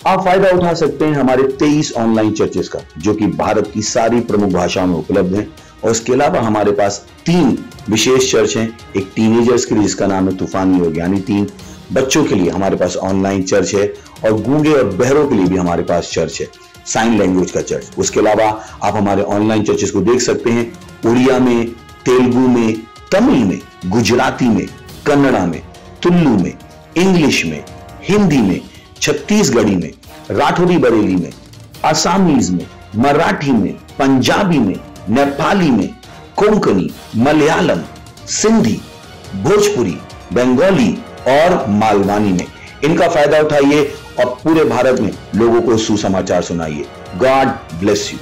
आप फायदा उठा सकते हैं हमारे 23 ऑनलाइन चर्चेस का, जो कि भारत की सारी प्रमुख भाषाओं में उपलब्ध हैं। और इसके अलावा हमारे पास 3 विशेष चर्च हैं। एक टीनेजर्स के लिए जिसका नाम है तूफानी योग यानी 3, बच्चों के लिए हमारे पास ऑनलाइन चर्च है, और गूंगे और बहरों के लिए भी हमारे पास चर्च है, साइन लैंग्वेज का चर्च। उसके अलावा आप हमारे ऑनलाइन चर्चेस को देख सकते हैं उड़िया में, तेलुगु में, तमिल में, गुजराती में, कन्नड़ा में, तुलु में, इंग्लिश में, हिंदी में, छत्तीसगढ़ी में, राठौरी बरेली में, आसामीज में, मराठी में, पंजाबी में, नेपाली में, कोंकणी, मलयालम, सिंधी, भोजपुरी, बंगाली और मालवानी में। इनका फायदा उठाइए और पूरे भारत में लोगों को सुसमाचार सुनाइए। God bless you.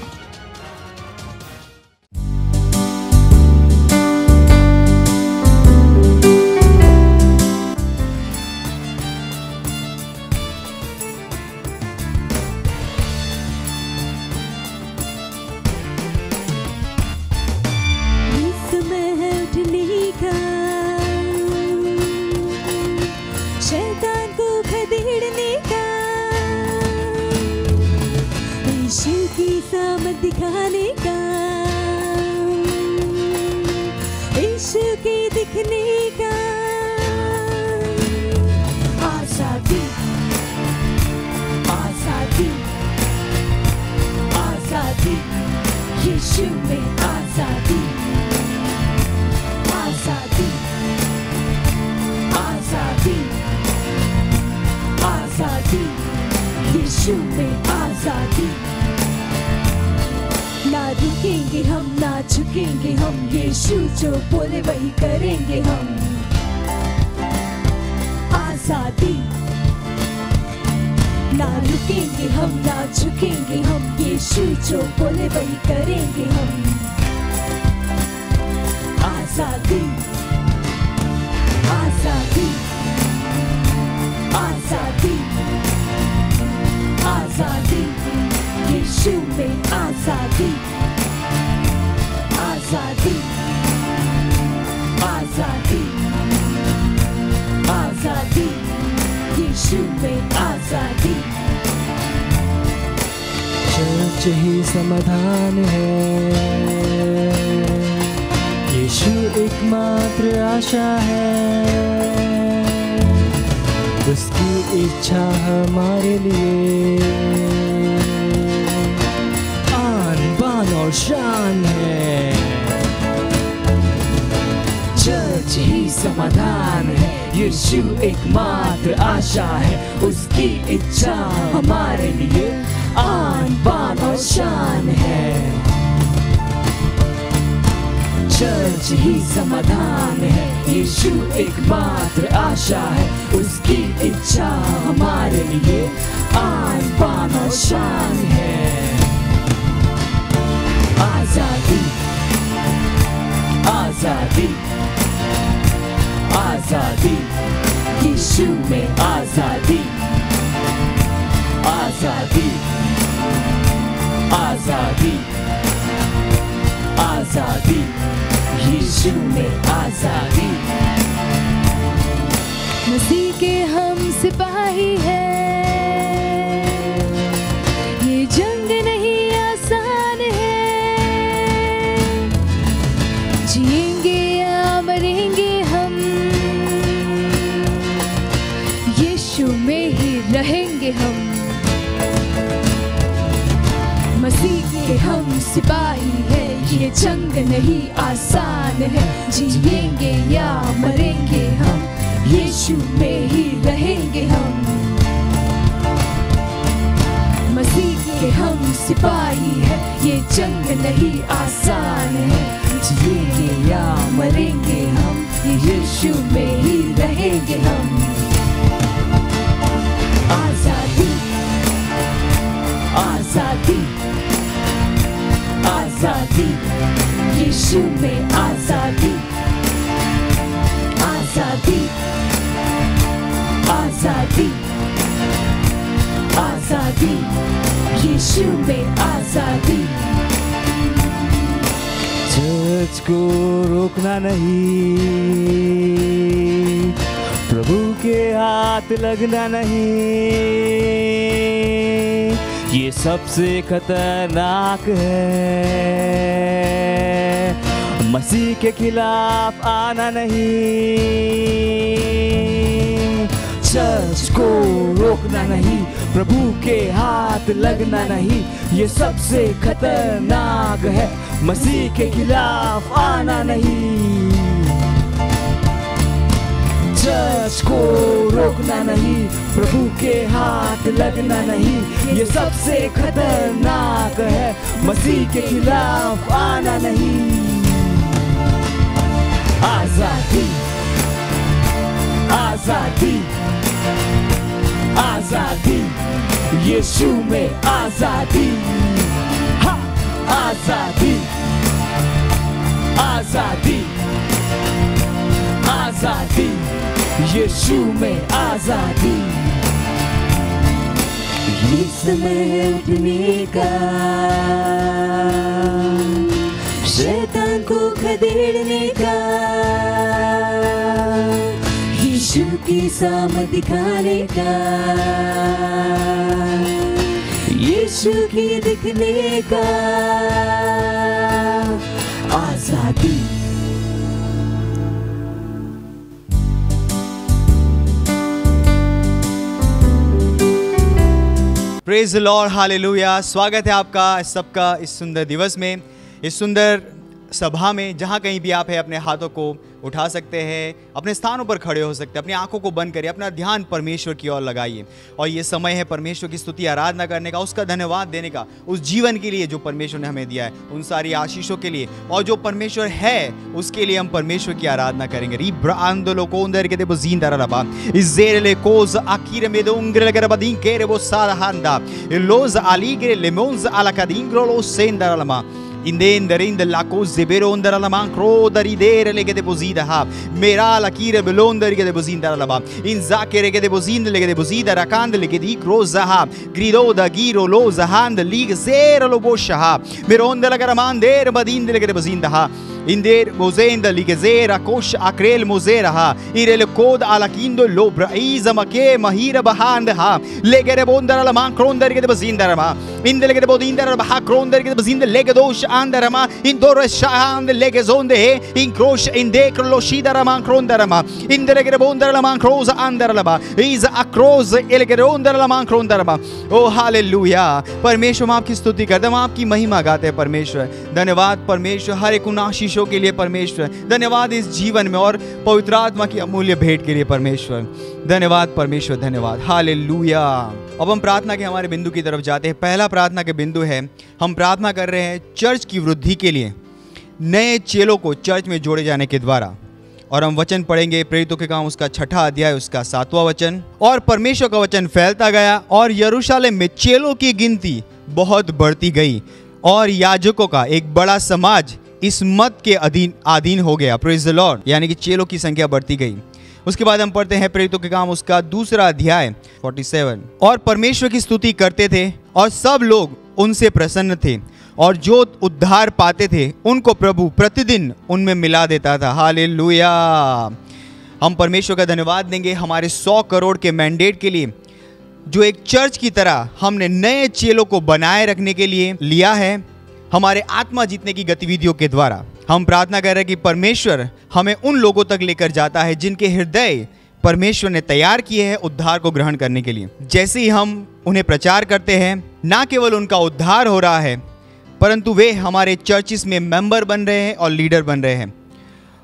शैतान को खदेड़ने का, यीशु की सामत दिखाने का, यीशु के दिखने का। आजादी, आजादी, आजादी, यीशु में आजादी, आजादी, आजादी, आजादी, यीशु में आजादी। ना रुकेंगे हम, ना झुकेंगे हम, यीशु जो बोले वही करेंगे हम। आजादी, ना रुकेंगे हम, ना झुकेंगे हम, यीशु जो बोले वही करेंगे हम। आजादी, आजादी, आजादी, आजादी, यीशु में आजादी, आजादी, आजादी, आजादी, यीशु में आजादी। चर्च ही समाधान है, यीशु एकमात्र आशा है, उसकी इच्छा हमारे लिए आन बान और शान है। चर्च ही समाधान है, यीशु एकमात्र आशा है, उसकी इच्छा हमारे लिए आन बान और शान है। चर्च ही समाधान है, यीशु एकमात्र आशा है, उसकी इच्छा हमारे लिए आन बान और शान है। आजादी, आजादी, आजादी, यीशु में आजादी, आजादी, आजादी, आजादी, यीशु में आजादी। मसीह के हम सिपाही हैं, ये जंग नहीं आसान है, जिएंगे या मरेंगे हम, यीशु में ही रहेंगे हम। मसीह के हम सिपाही हैं, ये जंग नहीं आसान है, जिएंगे या मरेंगे हम, यीशु में ही रहेंगे हम। मसीह के हम सिपाही हैं, ये जंग नहीं आसान है, जिएंगे या मरेंगे हम, यीशु में ही रहेंगे हम। आजादी, आजादी, आजादी, यीशु में आजादी, आजादी, आजादी, आजादी, यीशु में आजादी। चर्च को रोकना नहीं, प्रभु के हाथ लगना नहीं, ये सबसे खतरनाक है। मसीह के खिलाफ आना नहीं, चर्च को रोकना नहीं, प्रभु के हाथ लगना नहीं, ये सबसे खतरनाक है। मसीह के खिलाफ आना नहीं, चर्च को रोकना नहीं, प्रभु के हाथ लगना नहीं, ये सबसे खतरनाक है। मसीह के खिलाफ आना नहीं। आजादी, आजादी, आजादी, यीशु में आजादी। हा, आजादी, आजादी, आजादी, यीशु में आजादी। ये समय है उठने का, शैतान को खदेड़ने का, यीशु की सामर्थ दिखाने का, यीशु की दिखने का। आजादी, प्रेज द लॉर्ड, हालेलुया। स्वागत है आपका सबका इस सुंदर दिवस में, इस सुंदर सभा में। जहाँ कहीं भी आप हैं, अपने हाथों को उठा सकते हैं, अपने स्थानों पर खड़े हो सकते हैं, अपनी आंखों को बंद करिए, अपना ध्यान परमेश्वर की ओर लगाइए। और ये समय है परमेश्वर की स्तुति आराधना करने का, उसका धन्यवाद देने का, उस जीवन के लिए जो परमेश्वर ने हमें दिया है, उन सारी आशीषों के लिए, और जो परमेश्वर है उसके लिए हम परमेश्वर की आराधना करेंगे। Indenda la cose beronda la mancro da ridere le che deposita ha mera la kire belonda che deposita la ba in zachere che deposita le che deposita rakandle che di croza ha grido da giro loza hand lig zero lo bosha ha meronda la garamande badinde le che deposita ha Inder mozenda ligezera kosh akrel mozera ha irele kod ala kindo lobra iza make mahira bahand ha legere bondara la man kronder ke bazindara ma indele ke bodindara bah kronder ke bazinde legedosh andara ma indor shahand legezonde he in krosh inde kroshidara man krondara ma indele ke bondara la man kroza andara la ba iza akroz elegere ondara la man krondara ma O hallelujah. परमेश्वर हम आपकी स्तुति करते हैं, हम आपकी महिमा गाते हैं परमेश्वर। धन्यवाद परमेश्वर हर एक उन आशीषों के लिए परमेश्वर, धन्यवाद इस जीवन में और पवित्र आत्मा की अमूल्य भेंट के लिए परमेश्वर। धन्यवाद परमेश्वर, धन्यवाद, हालेलुया। अब हम प्रार्थना के हमारे बिंदु की तरफ जाते हैं। पहला प्रार्थना के बिंदु है, हम प्रार्थना कर रहे हैं चर्च की वृद्धि के लिए, नए चेलों को चर्च में जोड़े जाने के द्वारा। और हम वचन पढ़ेंगे प्रेरितों के काम उसका 6वां अध्याय उसका 7वां वचन। और परमेश्वर का वचन फैलता गया और यरूशलेम में चेलों की गिनती बहुत बढ़ती गई और याजकों का एक बड़ा समाज इस मत के अधीन हो गया। प्रेज द लॉर्ड, यानी कि चेलों की संख्या बढ़ती गई। उसके बाद हम पढ़ते हैं प्रेरितों के काम उसका 2वां अध्याय 47। और परमेश्वर की स्तुति करते थे और सब लोग उनसे प्रसन्न थे और जो उद्धार पाते थे उनको प्रभु प्रतिदिन उनमें मिला देता था। हालेलुया। हम परमेश्वर का धन्यवाद देंगे हमारे 100 करोड़ के मैंडेट के लिए, जो एक चर्च की तरह हमने नए चेलों को बनाए रखने के लिए लिया है, हमारे आत्मा जीतने की गतिविधियों के द्वारा। हम प्रार्थना कर रहे हैं कि परमेश्वर हमें उन लोगों तक लेकर जाता है जिनके हृदय परमेश्वर ने तैयार किए हैं उद्धार को ग्रहण करने के लिए। जैसे ही हम उन्हें प्रचार करते हैं, ना केवल उनका उद्धार हो रहा है, परंतु वे हमारे चर्चिस में मेंबर बन रहे हैं और लीडर बन रहे हैं,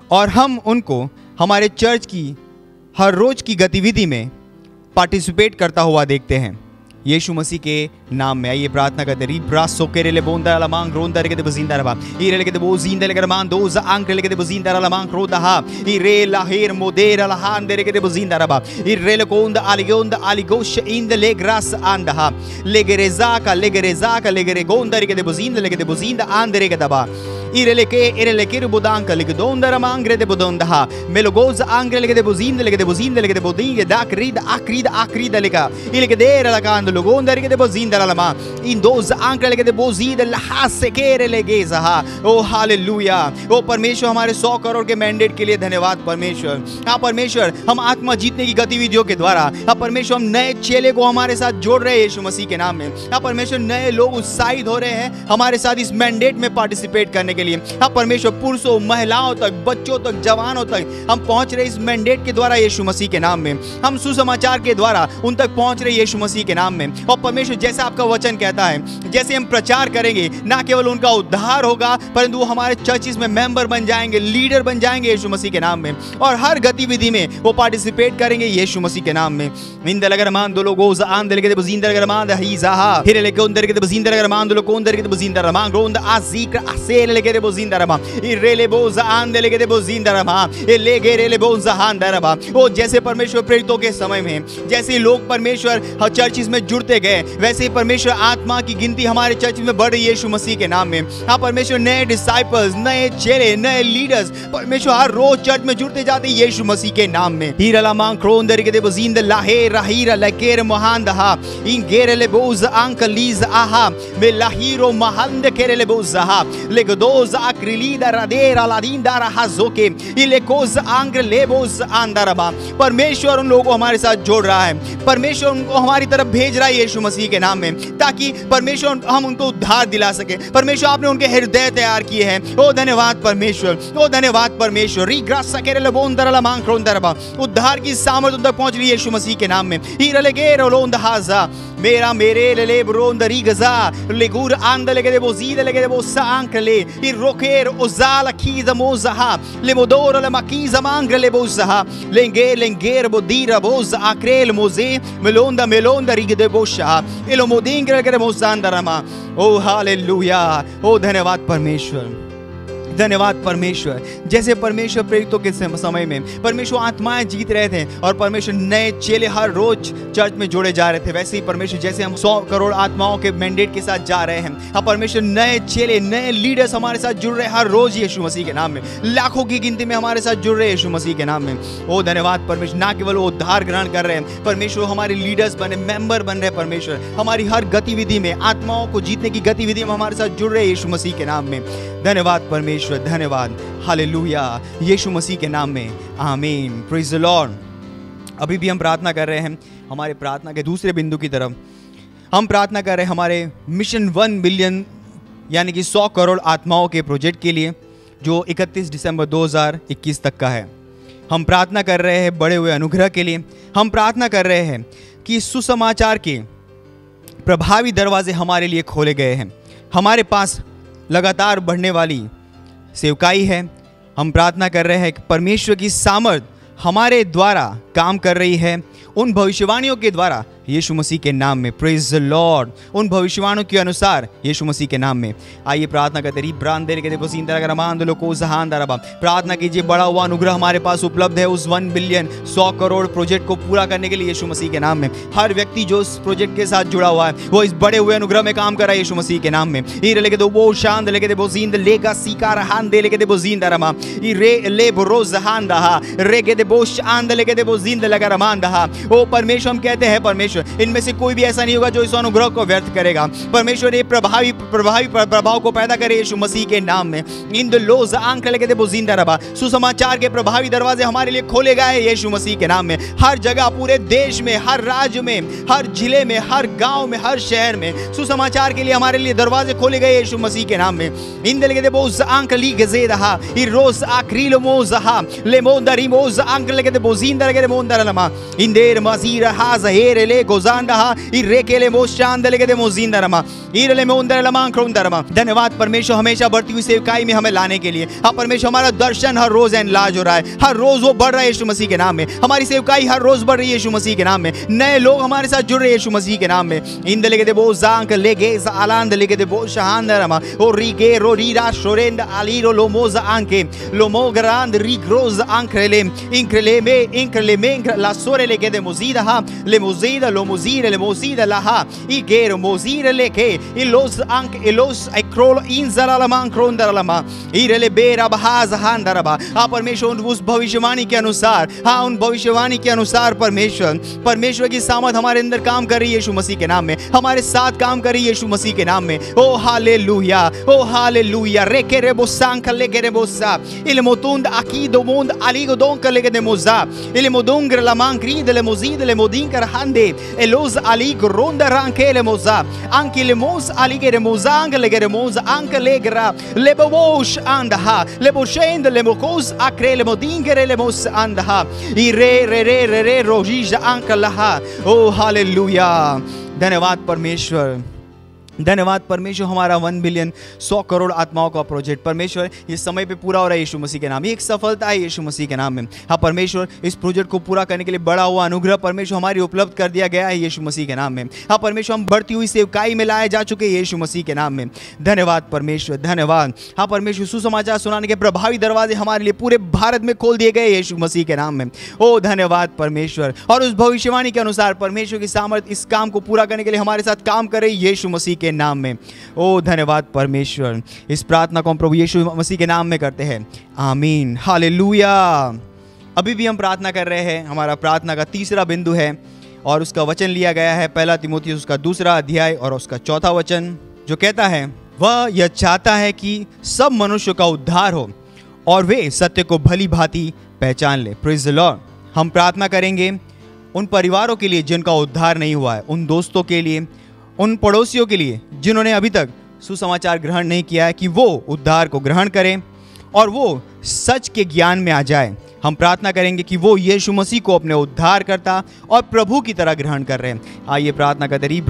और हम उनको हमारे चर्च की हर रोज की गतिविधि में पार्टिसिपेट करता हुआ देखते हैं। यीशु मसीह के नाम में आइए प्रार्थना करते हैं। ब्रासो केरेले बोंदा ला मांग रोंदा रे के बजिंदा रबा इरेले के बोजिंदा ले मान दोज आंकले के बजिंदा ला मांग रोदा हा इरे ला हेर मोदेरा ला हान दे के बजिंदा रबा इरेले कोंदा आलिगोश इन द ले ग्रास आंदा हा लेगरेजा का लेगरे गोंदा रे के बजिंदा ले के बजिंदा आंदरे के दबा इरेले के रुबुदांका ले के दोंदा मांगरे दे बोदोंदा हा मेलोगोज आंगले के बजिंदा ले के बोदिंगे दाक रीद आक्रीद लेका इले के देर ला कांद लोगोंदा रे के बजिंदा lama. In those anche lege de bozid la sekere lege zaha. O hallelujah. ओ परमेश्वर, हमारे 100 करोड़ के मैंडेट के लिए धन्यवाद परमेश्वर। हाँ परमेश्वर, हम आत्मा जीतने की गतिविधियों के द्वारा, हाँ परमेश्वर, हम नए चेले को हमारे साथ जोड़ रहे हैं यीशु मसीह के नाम में। हाँ परमेश्वर, नए लोग उत्साहित हो रहे हैं हमारे साथ इस मैंडेट में पार्टिसिपेट करने के लिए। हाँ परमेश्वर, पुरुषों, महिलाओं तक, बच्चों तक, जवानों तक हम पहुंच रहे इस मैंडेट के द्वारा यीशु मसीह के नाम में। हम सुसमाचार के द्वारा उन तक पहुंच रहे यीशु मसीह के नाम में। और परमेश्वर, जैसे आपका वचन कहता है, जैसे हम प्रचार करेंगे, ना केवल उनका उद्धार होगा परंतु वो हमारे चर्चिस में मेंबर बन जाएंगे, लीडर बन जाएंगे यीशु मसीह के नाम में, और हर गतिविधि में वो पार्टिसिपेट करेंगे यीशु मसीह के नाम में। इंदलगरमान दो लोगो जान दे के बजिंदरगरमान दहीजाहा हिरे लेके उंदर के बजिंदरगरमान दो लोको उंदर के बजिंदरमान ग्रोंद आजीक असेल लेके बजिंदरमा इरेले बोज आन दे लेके बजिंदरमा ए लेगे रेले बोज हान दरबा। वो जैसे परमेश्वर प्रेरितों के समय में जैसे लोग परमेश्वर चर्चिस में जुड़ते गए, वैसे ही परमेश्वर आत्मा की गिनती हमारे चर्च में बढ़ रही है यीशु मसीह के नाम में। हाँ परमेश्वर, नए डिसाइपल्स, नए चेले, नए लीडर्स परमेश्वर हर रोज चर्च में जुड़ते जाते हैं यीशु मसीह के नाम में। हीरा मां क्रोंदर के बजिंद लाहे राहीरा लकेर मोहांदहा इन गेरेले बोज अंकलीज आहा मे लाहीरो महंद केरेले बोजहा लेगदोज अक्रिलीदा रादेरा लादींदा राहजोके इलेकोज आंग्र लेबोज आंदरबा। परमेश्वर उन लोगों को हमारे साथ जोड़ रहा है, परमेश्वर उनको हमारी तरफ भेज रहा है यीशु मसीह के नाम में, ताकि परमेश्वर हम उनको उद्धार दिला सके। परमेश्वर, आपने उनके हृदय तैयार किए हैं। ओ धन्यवाद परमेश्वर, ओ धन्यवाद परमेश्वर। उद्धार की सामर्थ उन तक पहुंच रही है यीशु मसीह के नाम में। मेरा मेरे ले ब्रोंदरी गजा लेगुर आंद लेगे दे बोजीद लेगे दे बोसा आंकले इ रोकेर ओजाल की दमोजहा ले मोदोर ले मकी जमांग ले बोजहा लेंगेर बोदीरा बोज आक्रेल मोजे मेलोंदा रिग दे बोशा एलो मोदिंग लेगे मोजांदरमा। ओ हालेलुया। ओ धन्यवाद परमेश्वर, धन्यवाद परमेश्वर। जैसे परमेश्वर प्रेरितों के समय में परमेश्वर आत्माएं जीत रहे थे और परमेश्वर नए चेले हर रोज चर्च में जोड़े जा रहे थे, वैसे ही परमेश्वर जैसे हम 100 करोड़ आत्माओं के मैंडेट के साथ जा रहे हैं, अब परमेश्वर नए चेले, नए लीडर्स हमारे साथ जुड़ रहे हैं हर रोज यीशु मसीह के नाम में। लाखों की गिनती में हमारे साथ जुड़ रहे हैं यीशु मसीह के नाम में। ओ धन्यवाद परमेश्वर। ना केवल वो उद्धार ग्रहण कर रहे हैं परमेश्वर, हमारे लीडर्स बने, मेंबर बन रहे हैं परमेश्वर, हमारी हर गतिविधि में, आत्माओं को जीतने की गतिविधि में हमारे साथ जुड़ रहे हैं यीशु मसीह के नाम में। धन्यवाद परमेश्वर, धन्यवाद। हालेलुया, यीशु मसीह के नाम में आमीन। Praise the Lord. अभी भी हम प्रार्थना कर रहे हैं हमारे प्रार्थना के दूसरे बिंदु की तरफ। हम प्रार्थना कर रहे हैं हमारे मिशन 1 बिलियन यानी कि 100 करोड़ आत्माओं के प्रोजेक्ट के लिए, जो 31 दिसंबर 2021 तक का है। हम प्रार्थना कर रहे हैं बड़े हुए अनुग्रह के लिए। हम प्रार्थना कर रहे हैं कि सुसमाचार के प्रभावी दरवाजे हमारे लिए खोले गए हैं। हमारे पास लगातार बढ़ने वाली सेवकाई है। हम प्रार्थना कर रहे हैं कि परमेश्वर की सामर्थ हमारे द्वारा काम कर रही है, उन भविष्यवाणियों के द्वारा यीशु मसीह के नाम में। Praise the Lord. उन भविष्यवाणियों के अनुसार यीशु मसीह के नाम में आइए प्रार्थना करते रही। प्रार्थना कीजिए, बड़ा हुआ अनुग्रह हमारे पास उपलब्ध है उस 1 बिलियन 100 करोड़ प्रोजेक्ट को पूरा करने के लिए यीशु मसीह के नाम में। हर व्यक्ति जो इस प्रोजेक्ट के साथ जुड़ा हुआ है वो इस बड़े हुए अनुग्रह में काम कर रहा है यीशु मसीह के नाम में। ओ परमेश्वर, हम कहते हैं परमेश्वर, इनमें से कोई भी ऐसा नहीं होगा जो इस अनुग्रह को व्यर्थ करेगा। परमेश्वर, ये प्रभावी प्रभाव को पैदा करे यीशु मसीह के नाम में। इन द लोज आंख लगे दे बोजिंदा रबा। सुसमाचार के प्रभावी दरवाजे हमारे लिए खोले गए यीशु मसीह के नाम में। हर जगह, पूरे देश में, हर राज्य में, हर जिले में, हर गांव में, हर शहर में सुसमाचार के लिए हमारे लिए दरवाजे खोले गए यीशु मसीह के नाम में। इन दे लगे दे बोज आंख ली गजेदहा इ रोज आक्रील मोजहा ले मोदरी मोज आंख लगे दे बोजिंदा लगे दे मोंदरलमा इन देर मजीर हाज हेरे ले गोजांडहा इरेकेले मोशांद लगे दे मोजिंदरमा इरले मोंदरलमा क्रोंदरमा। धन्यवाद परमेश्वर, हमेशा बढ़ती हुई सेवकाई में हमें लाने के लिए। हाँ परमेश्वर, हमारा दर्शन हर रोज एनलार्ज हो रहा है, हर रोज वो बढ़ रहा है यीशु मसीह के नाम में। हमारी सेवकाई हर रोज बढ़ रही है यीशु मसीह के नाम में। नए लोग हमारे साथ जुड़ रहे हैं यीशु मसीह के नाम में। इंद लेगे दे बोजांक लेगे आलांद लेगे दे बोशांदरमा ओ रिगे रो रीरा शोरेंद आलीरो लोमोज आंके लोमोगरांद रिग्रोज आंक्रेले इंक्रेले में ला सोरे लेगे दे मोजीदा ले मोजीदा lo mozire le mozida laha igero mozire leke ilos ank ilos ekrol inzala lama kronda lama irele bera bahaza handaraba। हाँ परमेश्वर उस भविष्यवाणी के अनुसार, हाँ उन भविष्यवाणी के अनुसार परमेश्वर की सामर्थ हमारे अंदर काम कर रही है यीशु मसीह के नाम में, हमारे साथ काम कर रही है यीशु मसीह के नाम में। ओ हालेलुया, ओ हालेलुया। रेके रेबो सांक लेके रेबोसा इले मोतुंद akido mond aligo donka lege de moza ele modongre la mancri delle mozide le modinker hande elos aligo ronda ranke le moza anche le mos aligere mozang legere moza anche legra le bosh andaha le boshend le mokos akre le modingere le mos andaha i re rojija anke laha। O hallelujah. धन्यवाद परमेश्वर, धन्यवाद परमेश्वर। हमारा 1 billion 100 crore आत्माओं का project परमेश्वर इस समय पे पूरा हो रहा है यीशु मसीह के नाम। ये एक सफलता है यीशु मसीह के नाम में। हाँ परमेश्वर, इस प्रोजेक्ट को पूरा करने के लिए बड़ा हुआ अनुग्रह परमेश्वर हमारी उपलब्ध कर दिया गया है यीशु मसीह के नाम में। हाँ परमेश्वर, हम बढ़ती हुई सेवकाई में लाए जा चुके हैं यीशु मसीह के नाम में। धन्यवाद परमेश्वर, धन्यवाद। हाँ परमेश्वर, सुसमाचार सुनाने के प्रभावी दरवाजे हमारे लिए पूरे भारत में खोल दिए गए यीशु मसीह के नाम में। ओ धन्यवाद परमेश्वर। और उस भविष्यवाणी के अनुसार परमेश्वर की सामर्थ इस काम को पूरा करने के लिए हमारे साथ काम कर रही यीशु मसीह के नाम में। ओ धन्यवाद परमेश्वर। इस प्रार्थना को हम प्रभु यीशु मसीह के नाम में करते हैं, आमीन, हालेलुया। अभी भी हम प्रार्थना कर रहे हैं। हमारा प्रार्थना का तीसरा बिंदु है और उसका वचन लिया गया है 1 तीमुथियुस उसका 2 अध्याय और उसका 4 वचन, जो कहता है, वह यह चाहता है कि सब मनुष्य का उद्धार हो और वे सत्य को भली भांति पहचान ले। Praise the Lord. हम प्रार्थना करेंगे उन परिवारों के लिए जिनका उद्धार नहीं हुआ है, उन दोस्तों के लिए, उन पड़ोसियों के लिए जिन्होंने अभी तक सुसमाचार ग्रहण नहीं किया है, कि वो उद्धार को ग्रहण करें और वो सच के ज्ञान में आ जाए। हम प्रार्थना करेंगे कि वो यीशु मसीह को अपने उद्धारकर्ता और प्रभु की तरह ग्रहण कर रहे हैं। आइए प्रार्थना करते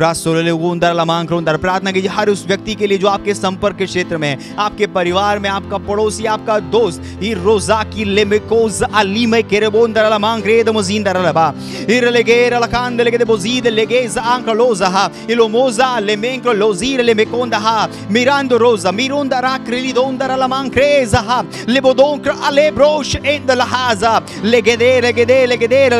प्रार्थना कीजिए हर उस व्यक्ति के लिए जो आपके संपर्क के क्षेत्र में है, आपके परिवार में, आपका पड़ोसी, आपका दोस्त। ई रोजा की लेमेकोज अलीमे केरेबोंदर लमांग रेद मोजिंदर लबा इरलेगेर लकांद लेगे बोजीद लेगेज आंकलोजा इलोमोजा लेमेंक्रो लोजीर लेमेकोंदा मिरांदो रोजा मिरोंदा राक्रिलिदोंदर लमांग क्रेजा लेबोदोंक्र अलेब्रोश Endla legedere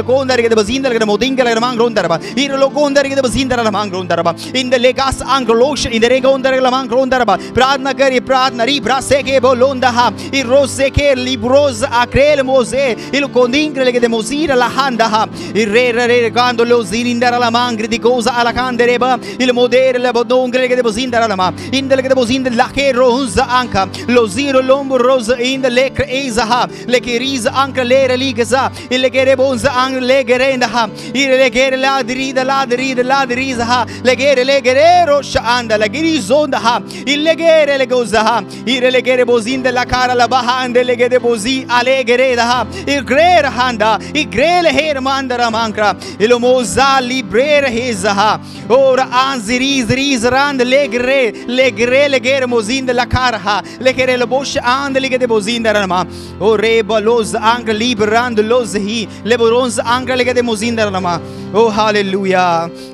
gondar che bazindar che modinga che mangrondar ba ir lo gondar che bazindar la mangrondar ba in the legas anglosh in the regondar la mangrondar ba प्रार्थना करिए, प्रार्थना री ब्रासे के बोलोंदा हा ir rose के libros akrel mose il condingre che de mosira la handa ha ir re quando lo zirindar la mangri di cosa alla candere ba il modere la bodongre che de bazindar la ma in the che de bozind la che rosa anka lo ziro lombo rosa in the lekre ezaha lekeriz anche l'ere ligasa il legere bonza anche legere indaha il legere ladrida ladrizaha legere rosha anda legere zondaha il legere legozaha il legere bozinda la cara la bahande legere bozi alegere daha il grer handa il grele her mandara mankra il moza librere hezaha ora anziriz rand legere mozinda la cara legere la bosh and legere bozinda rama o rebalos anche liberando los ही लेबरोंस आंकड़े लेके दे मोजिंदर नमा। ओ hallelujah.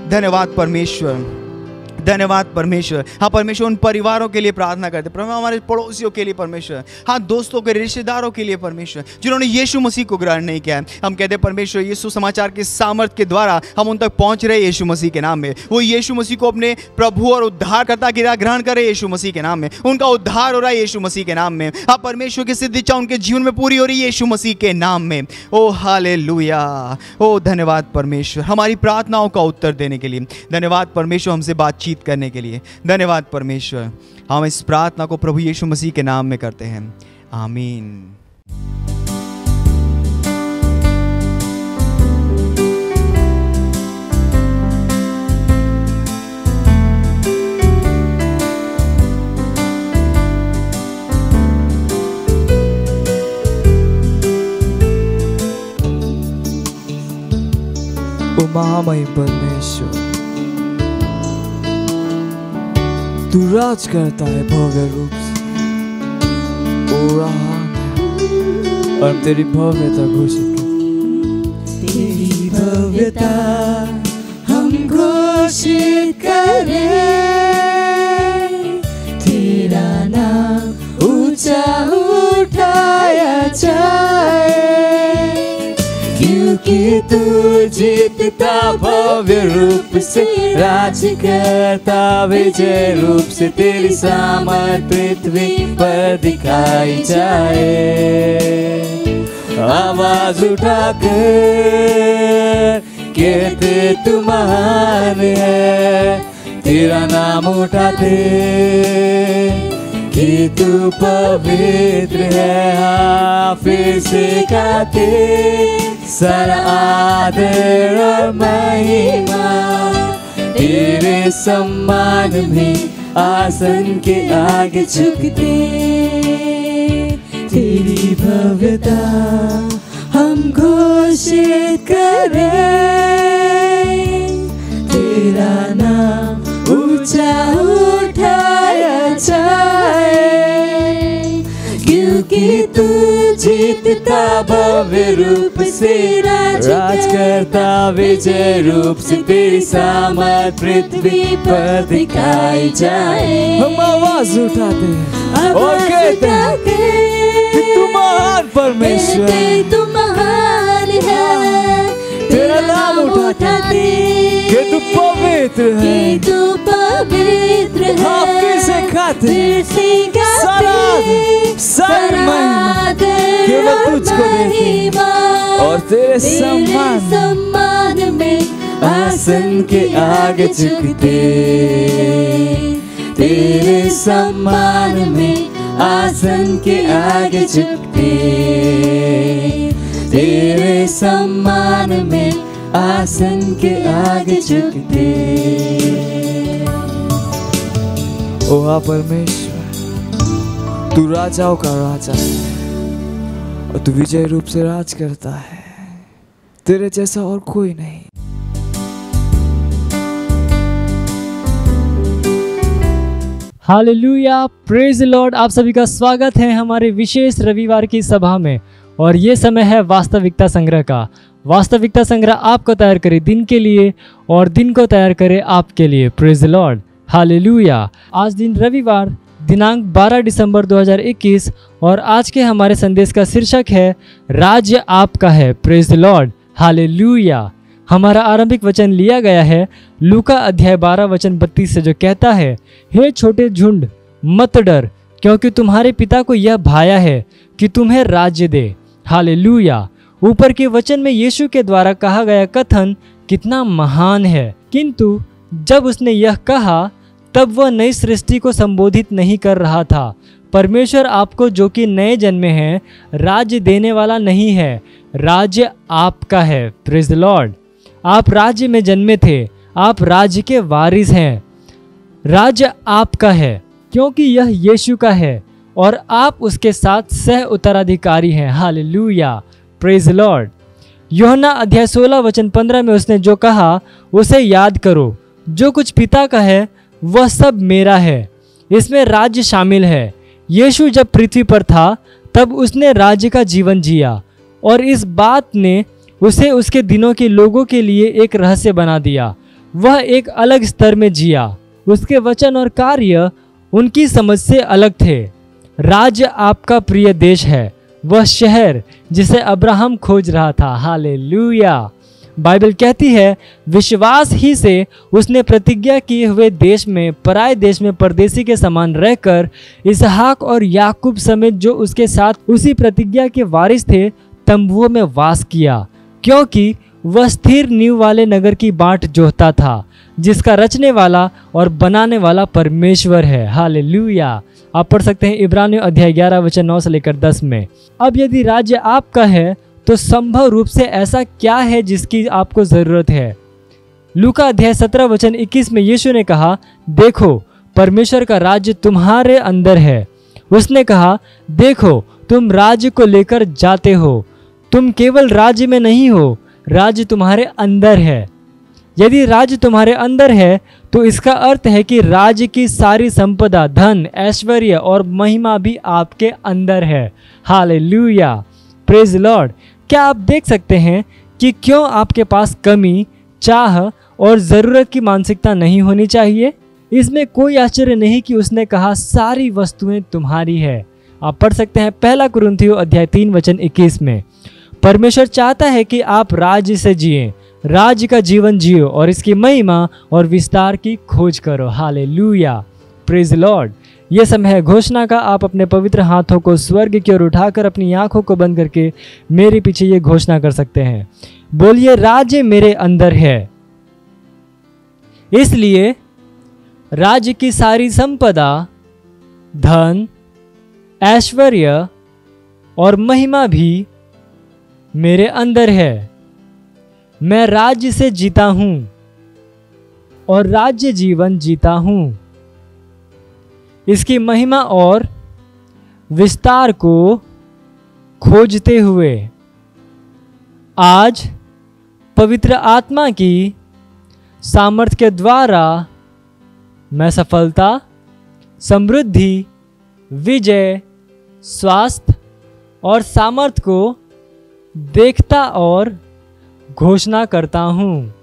धन्यवाद परमेश्वर, धन्यवाद परमेश्वर। हाँ परमेश्वर, उन परिवारों के लिए प्रार्थना करते, प्रभु हमारे पड़ोसियों के लिए परमेश्वर, हाँ दोस्तों के, रिश्तेदारों के लिए परमेश्वर, जिन्होंने यीशु मसीह को ग्रहण नहीं किया है। हम कहते हैं परमेश्वर, यीशु समाचार के सामर्थ के द्वारा हम उन तक पहुंच रहे यीशु मसीह के नाम में। वो यीशु मसीह को अपने प्रभु और उद्धारकर्ता की तरह ग्रहण करे यीशु मसीह के नाम में। उनका उद्धार हो रहा है यीशु मसीह के नाम में। हाँ परमेश्वर की सिद्ध इच्छा उनके जीवन में पूरी हो रही है यीशु मसीह के नाम में। ओ हालेलुया। ओ धन्यवाद परमेश्वर, हमारी प्रार्थनाओं का उत्तर देने के लिए। धन्यवाद परमेश्वर, हमसे बातचीत करने के लिए। धन्यवाद परमेश्वर। हम इस प्रार्थना को प्रभु यीशु मसीह के नाम में करते हैं, आमीन। ओ महामहिम परमेश्वर, तू राज करता है भव्य रूप से, ओ महान है और तेरी भव्यता घोषित करते। तेरी भव्यता हम घोषित करें, तेरा नाम ऊंचा उठाया जाए, क्यों क्योंकि तू जीतता भव्य रूप से, राज करता विजय रूप से, तेरी सामर्थ पृथ्वी पर दिखाई जाए। आवाज उठाकर कहते तू महान है, तेरा नाम उठाते कि तू पवित्र है। हाँ, फिर से गाते सारा आदर और महिमा तेरे सम्मान में, आसन के आगे झुकते। तेरी भव्यता हम घोषित करें, तेरा नाम ऊंचा उठाया जाए। क्योंकि तू जीतता भव्य रूप से, राज करता विजय रूप से, तेरी सामर्थ पृथ्वी पर दिखाई जाए। हम आवाज उठाते हैं और कहते हैं कि तू महान परमेश्वर, तू महान है। तेरा नाम उठाते कि तू पवित्र है, तू पवित्र है। हाँ, फिर से खाते सारी महिमा केवल तुझको देते, और तेरे सम्मान में आसन के आगे झुकते। तेरे सम्मान में आसन के आगे झुकते, तेरे सम्मान में आसन के आगे झुकते। ओ हाँ परमेश्वर, तू राजाओं का राजा है और तू विजय रूप से राज करता है, तेरे जैसा और कोई नहीं। Hallelujah, praise the Lord. आप सभी का स्वागत है हमारे विशेष रविवार की सभा में, और ये समय है वास्तविकता संग्रह का। वास्तविकता संग्रह आपको तैयार करे दिन के लिए और दिन को तैयार करे आपके लिए। Praise the lord, hallelujah. आज दिन रविवार दिनांक 12 दिसंबर 2021, और आज के हमारे संदेश का शीर्षक है राज्य आपका है। Praise the lord, hallelujah. हमारा आरंभिक वचन लिया गया है लूका अध्याय 12 वचन 32 से, जो कहता है, हे छोटे झुंड मत डर, क्योंकि तुम्हारे पिता को यह भाया है कि तुम्हें राज्य दे। हालेलुया। ऊपर के वचन में यीशु के द्वारा कहा गया कथन कितना महान है, किंतु जब उसने यह कहा तब वह नई सृष्टि को संबोधित नहीं कर रहा था। परमेश्वर आपको, जो कि नए जन्मे हैं, राज्य देने वाला नहीं है, राज्य आपका है। Praise the Lord. आप राज्य में जन्मे थे, आप राज्य के वारिस हैं। राज्य आपका है क्योंकि यह यीशु का है और आप उसके साथ सह उत्तराधिकारी हैं। Hallelujah, praise the Lord. यूहन्ना अध्याय 16 वचन 15 में उसने जो कहा उसे याद करो, जो कुछ पिता का है वह सब मेरा है। इसमें राज्य शामिल है। यीशु जब पृथ्वी पर था तब उसने राज्य का जीवन जिया, और इस बात ने उसे उसके दिनों के लोगों के लिए एक रहस्य बना दिया। वह एक अलग स्तर में जिया। उसके वचन और कार्य उनकी समझ से अलग थे। राज्य आपका प्रिय देश है, वह शहर जिसे अब्राहम खोज रहा था। हालेलुया। बाइबल कहती है, विश्वास ही से उसने प्रतिज्ञा किए हुए देश में, पराये देश में परदेसी के समान रहकर इसहाक और याकूब समेत जो उसके साथ उसी प्रतिज्ञा के वारिस थे, तंबुओं में वास किया, क्योंकि वह स्थिर नींव वाले नगर की बाट जोहता था, जिसका रचने वाला और बनाने वाला परमेश्वर है। हालेलुया। आप पढ़ सकते हैं इब्रानियों अध्याय 11 वचन 9 से लेकर 10 में। अब यदि राज्य आपका है तो संभव रूप से ऐसा क्या है जिसकी आपको जरूरत है? लूका अध्याय 17 वचन 21 में यीशु ने कहा, देखो परमेश्वर का राज्य तुम्हारे अंदर है। उसने कहा, देखो तुम राज्य को लेकर जाते हो। तुम केवल राज्य में नहीं हो, राज्य तुम्हारे अंदर है। यदि राज्य तुम्हारे अंदर है तो इसका अर्थ है कि राज्य की सारी संपदा, धन, ऐश्वर्य और महिमा भी आपके अंदर है। Hallelujah, praise Lord. क्या आप देख सकते हैं कि क्यों आपके पास कमी, चाह और ज़रूरत की मानसिकता नहीं होनी चाहिए? इसमें कोई आश्चर्य नहीं कि उसने कहा, सारी वस्तुएं तुम्हारी है। आप पढ़ सकते हैं 1 कुरिन्थियों अध्याय 3 वचन 21 में। परमेश्वर चाहता है कि आप राज्य से जिएं, राज्य का जीवन जियो और इसकी महिमा और विस्तार की खोज करो। Hallelujah, praise Lord. ये समय है घोषणा का। आप अपने पवित्र हाथों को स्वर्ग की ओर उठाकर अपनी आंखों को बंद करके मेरे पीछे ये घोषणा कर सकते हैं। बोलिए, राज्य मेरे अंदर है, इसलिए राज्य की सारी संपदा, धन, ऐश्वर्य और महिमा भी मेरे अंदर है। मैं राज्य से जीता हूं और राज्य जीवन जीता हूं। इसकी महिमा और विस्तार को खोजते हुए आज पवित्र आत्मा की सामर्थ्य के द्वारा मैं सफलता, समृद्धि, विजय, स्वास्थ्य और सामर्थ्य को देखता और घोषणा करता हूँ।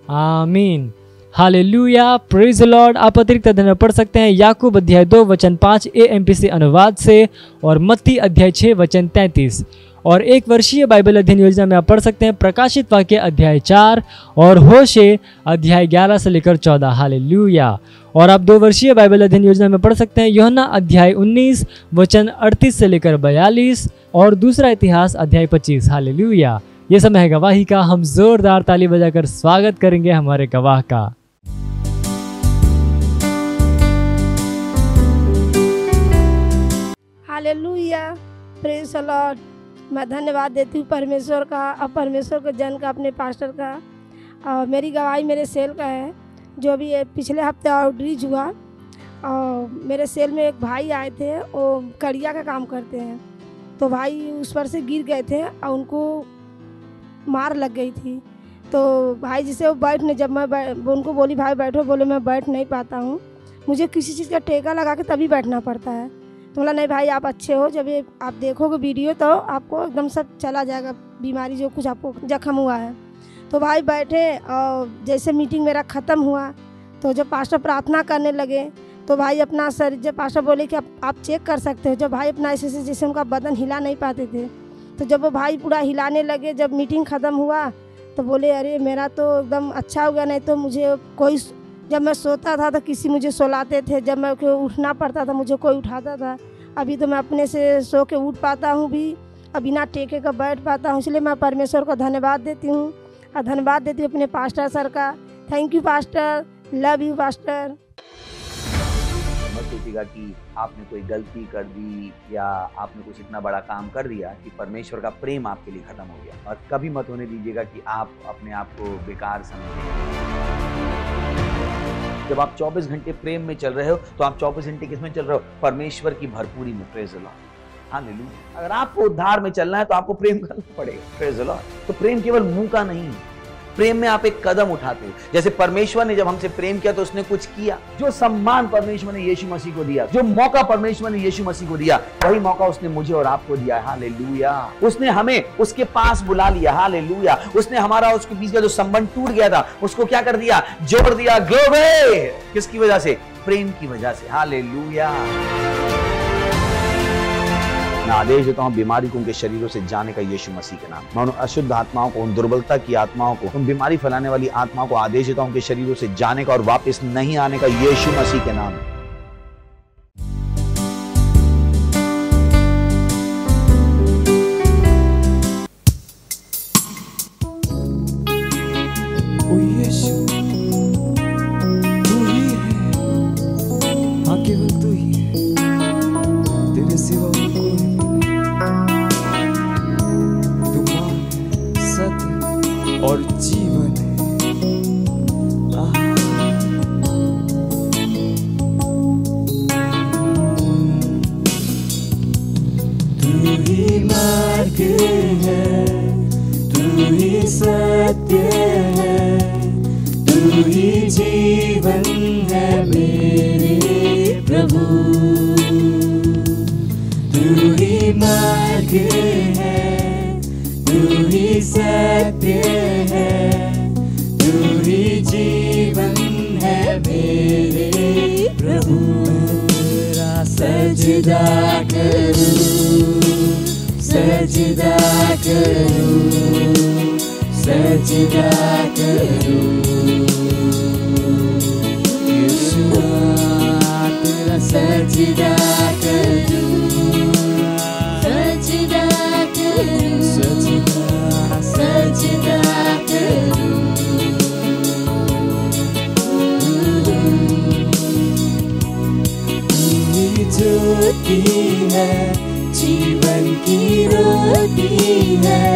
आमीन, हालेलुया, प्रेज लॉर्ड। आप अतिरिक्त अध्ययन पढ़ सकते हैं याकूब अध्याय 2 वचन 5 AMPC अनुवाद से और मत्ती अध्याय 6 वचन 33। और एक वर्षीय बाइबल अध्ययन योजना में आप पढ़ सकते हैं प्रकाशित वाक्य अध्याय 4 और होशे अध्याय 11 से लेकर 14। हालेलुया। और आप 2 वर्षीय बाइबल अध्ययन योजना में पढ़ सकते हैं यूहन्ना अध्याय 19 वचन 38 से लेकर 42 और दूसरा इतिहास अध्याय 25। हालेलुया। ये समय है गवाही का। हम जोरदार ताली बजाकर स्वागत करेंगे हमारे गवाह का। Hallelujah, praise the Lord. मैं धन्यवाद देती हूँ परमेश्वर का और परमेश्वर के जन का, अपने पास्टर का। और मेरी गवाही मेरे सेल का है, जो भी पिछले हफ्ते आउटरीच हुआ। और मेरे सेल में एक भाई आए थे, वो कड़िया का काम करते हैं। तो भाई उस पर से गिर गए थे और उनको मार लग गई थी। तो भाई जिसे वो बैठने, जब मैं उनको बोली भाई बैठो, बोले मैं बैठ नहीं पाता हूँ, मुझे किसी चीज़ का टेका लगा के तभी बैठना पड़ता है। तो बोला नहीं भाई आप अच्छे हो, जब ये आप देखोगे वीडियो तो आपको एकदम सब चला जाएगा, बीमारी जो कुछ आपको जख्म हुआ है। तो भाई बैठे और जैसे मीटिंग मेरा ख़त्म हुआ तो जब पास्टर प्रार्थना करने लगे तो भाई अपना सर, जब पास्टर बोले कि आप चेक कर सकते हो, जब भाई अपना ऐसे जैसे उनका बदन हिला नहीं पाते थे, तो जब वो भाई पूरा हिलाने लगे, जब मीटिंग ख़त्म हुआ तो बोले अरे मेरा तो एकदम अच्छा हो गया, नहीं तो मुझे कोई, जब मैं सोता था तो किसी मुझे सुलाते थे, जब मैं उठना पड़ता था मुझे कोई उठाता था। अभी तो मैं अपने से सो के उठ पाता हूँ भी, अब बिना टेके का बैठ पाता हूँ। इसलिए मैं परमेश्वर को धन्यवाद देती हूँ और धन्यवाद देती हूँ अपने पास्टर सर का। Thank you pastor, love you pastor. मत सोचिएगा कि आपने कोई गलती कर दी या आपने कुछ इतना बड़ा काम कर दिया कि परमेश्वर का प्रेम आपके लिए खत्म हो गया। और कभी मत होने दीजिएगा कि आप अपने आप को बेकार समझें। जब आप 24 घंटे प्रेम में चल रहे हो तो आप 24 घंटे किस में चल रहे हो? परमेश्वर की भरपूरी में। Praise the lord, hallelujah. अगर आपको उद्धार में चलना है तो आपको प्रेम करना पड़ेगा। Praise the Lord. तो प्रेम केवल मुंह का नहीं है, प्रेम में आप एक कदम उठाते हो। जैसे परमेश्वर ने जब हमसे प्रेम किया तो उसने कुछ किया। जो सम्मान परमेश्वर ने यीशु मसीह को दिया, जो मौका परमेश्वर ने यीशु मसीह को दिया, वही मौका उसने मुझे और आपको दिया है। हालेलुया। उसने हमें उसके पास बुला लिया। हालेलुया। उसने हमारा उसके बीच का जो संबंध टूट गया था उसको क्या कर दिया? जोड़ दिया। ग्लोरी। किसकी वजह से? प्रेम की वजह से। हालेलुया। मैं आदेश देता हूं बीमारी को उनके शरीरों से जाने का यीशु मसीह के नाम। मैं उन अशुद्ध आत्माओं को, उन दुर्बलता की आत्माओं को, उन बीमारी फैलाने वाली आत्माओं को आदेश देता हूं उनके शरीरों से जाने का और वापस नहीं आने का यीशु मसीह के नाम। और जीवन तू ही मार्ग है, तू ही सत्य है, तू ही जीवन है मेरे प्रभु। तू ही मार्ग है, तू ही सत्य है, तू ही जीवन है मेरे प्रभु। तेरा सजदा करूं, सजदा करूं, सजदा करूं। यीशुआ तेरा सजदा करूं, सजदा करूं, सजदा सजदा करूं। ज्योति है, जीवन की रोटी है,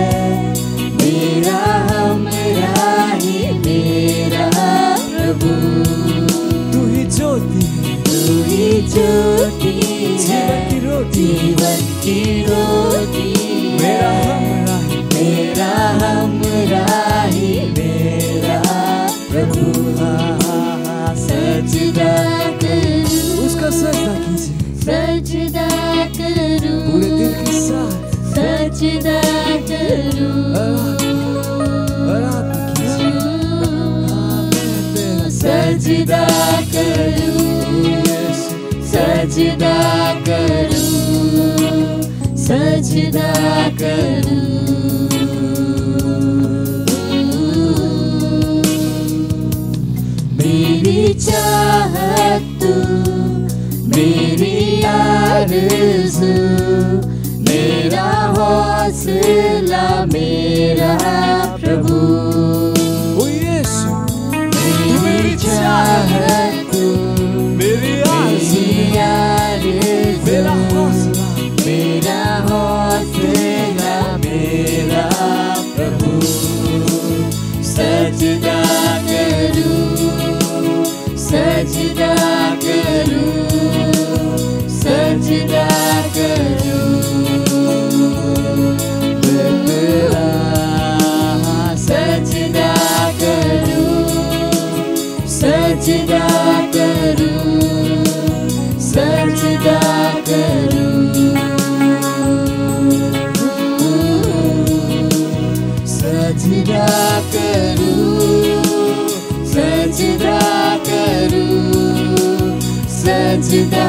मेरा हमरा ही मेरा प्रभु। तू ही ज्योति, तू ही ज्योति जीवन की रोटी, जीवन की रोटी, मेरा हमरा ही मेरा प्रभु। सजदा करूं, उसका सजदा कीजिए, सजदा करूं, पूरे दिल के साथ सजदा करूं, आराधना कीजिए। सजदा करूं, सजदा करूं, सजदा करूं। मेरी चाहत तू, मेरी आरज़ू, मेरा हौसला मेरा प्रभु। ओ यीशु, मेरी चाहत तू, मेरी आरज़ू, मेरा हौसला मेरा प्रभु। सजदा करूं, सजदा करूं, सजदा करूं। तेरा सजदा करूं, सजदा करूं, सजदा करूं। सजदा करूं, सजदा करूं, सजदा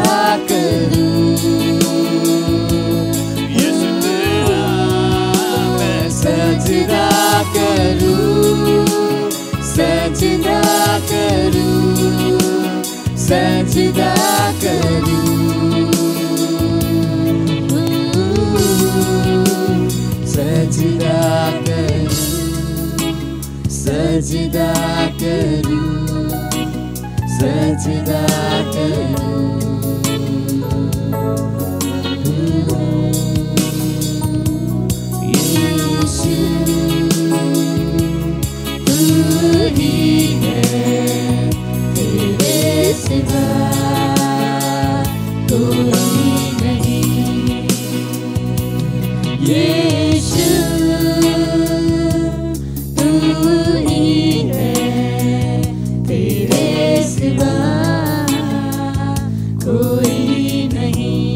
करूं। यीशु तेरा मैं सजदा करूं, सजदा करूं, सजदा करूं। सजदा करूं, सजदा करूं, सजदा करूं। यीशु तू ही है, तेरे सिवा कोई नहीं। यीशु तू ही है, तेरे सिवा कोई नहीं।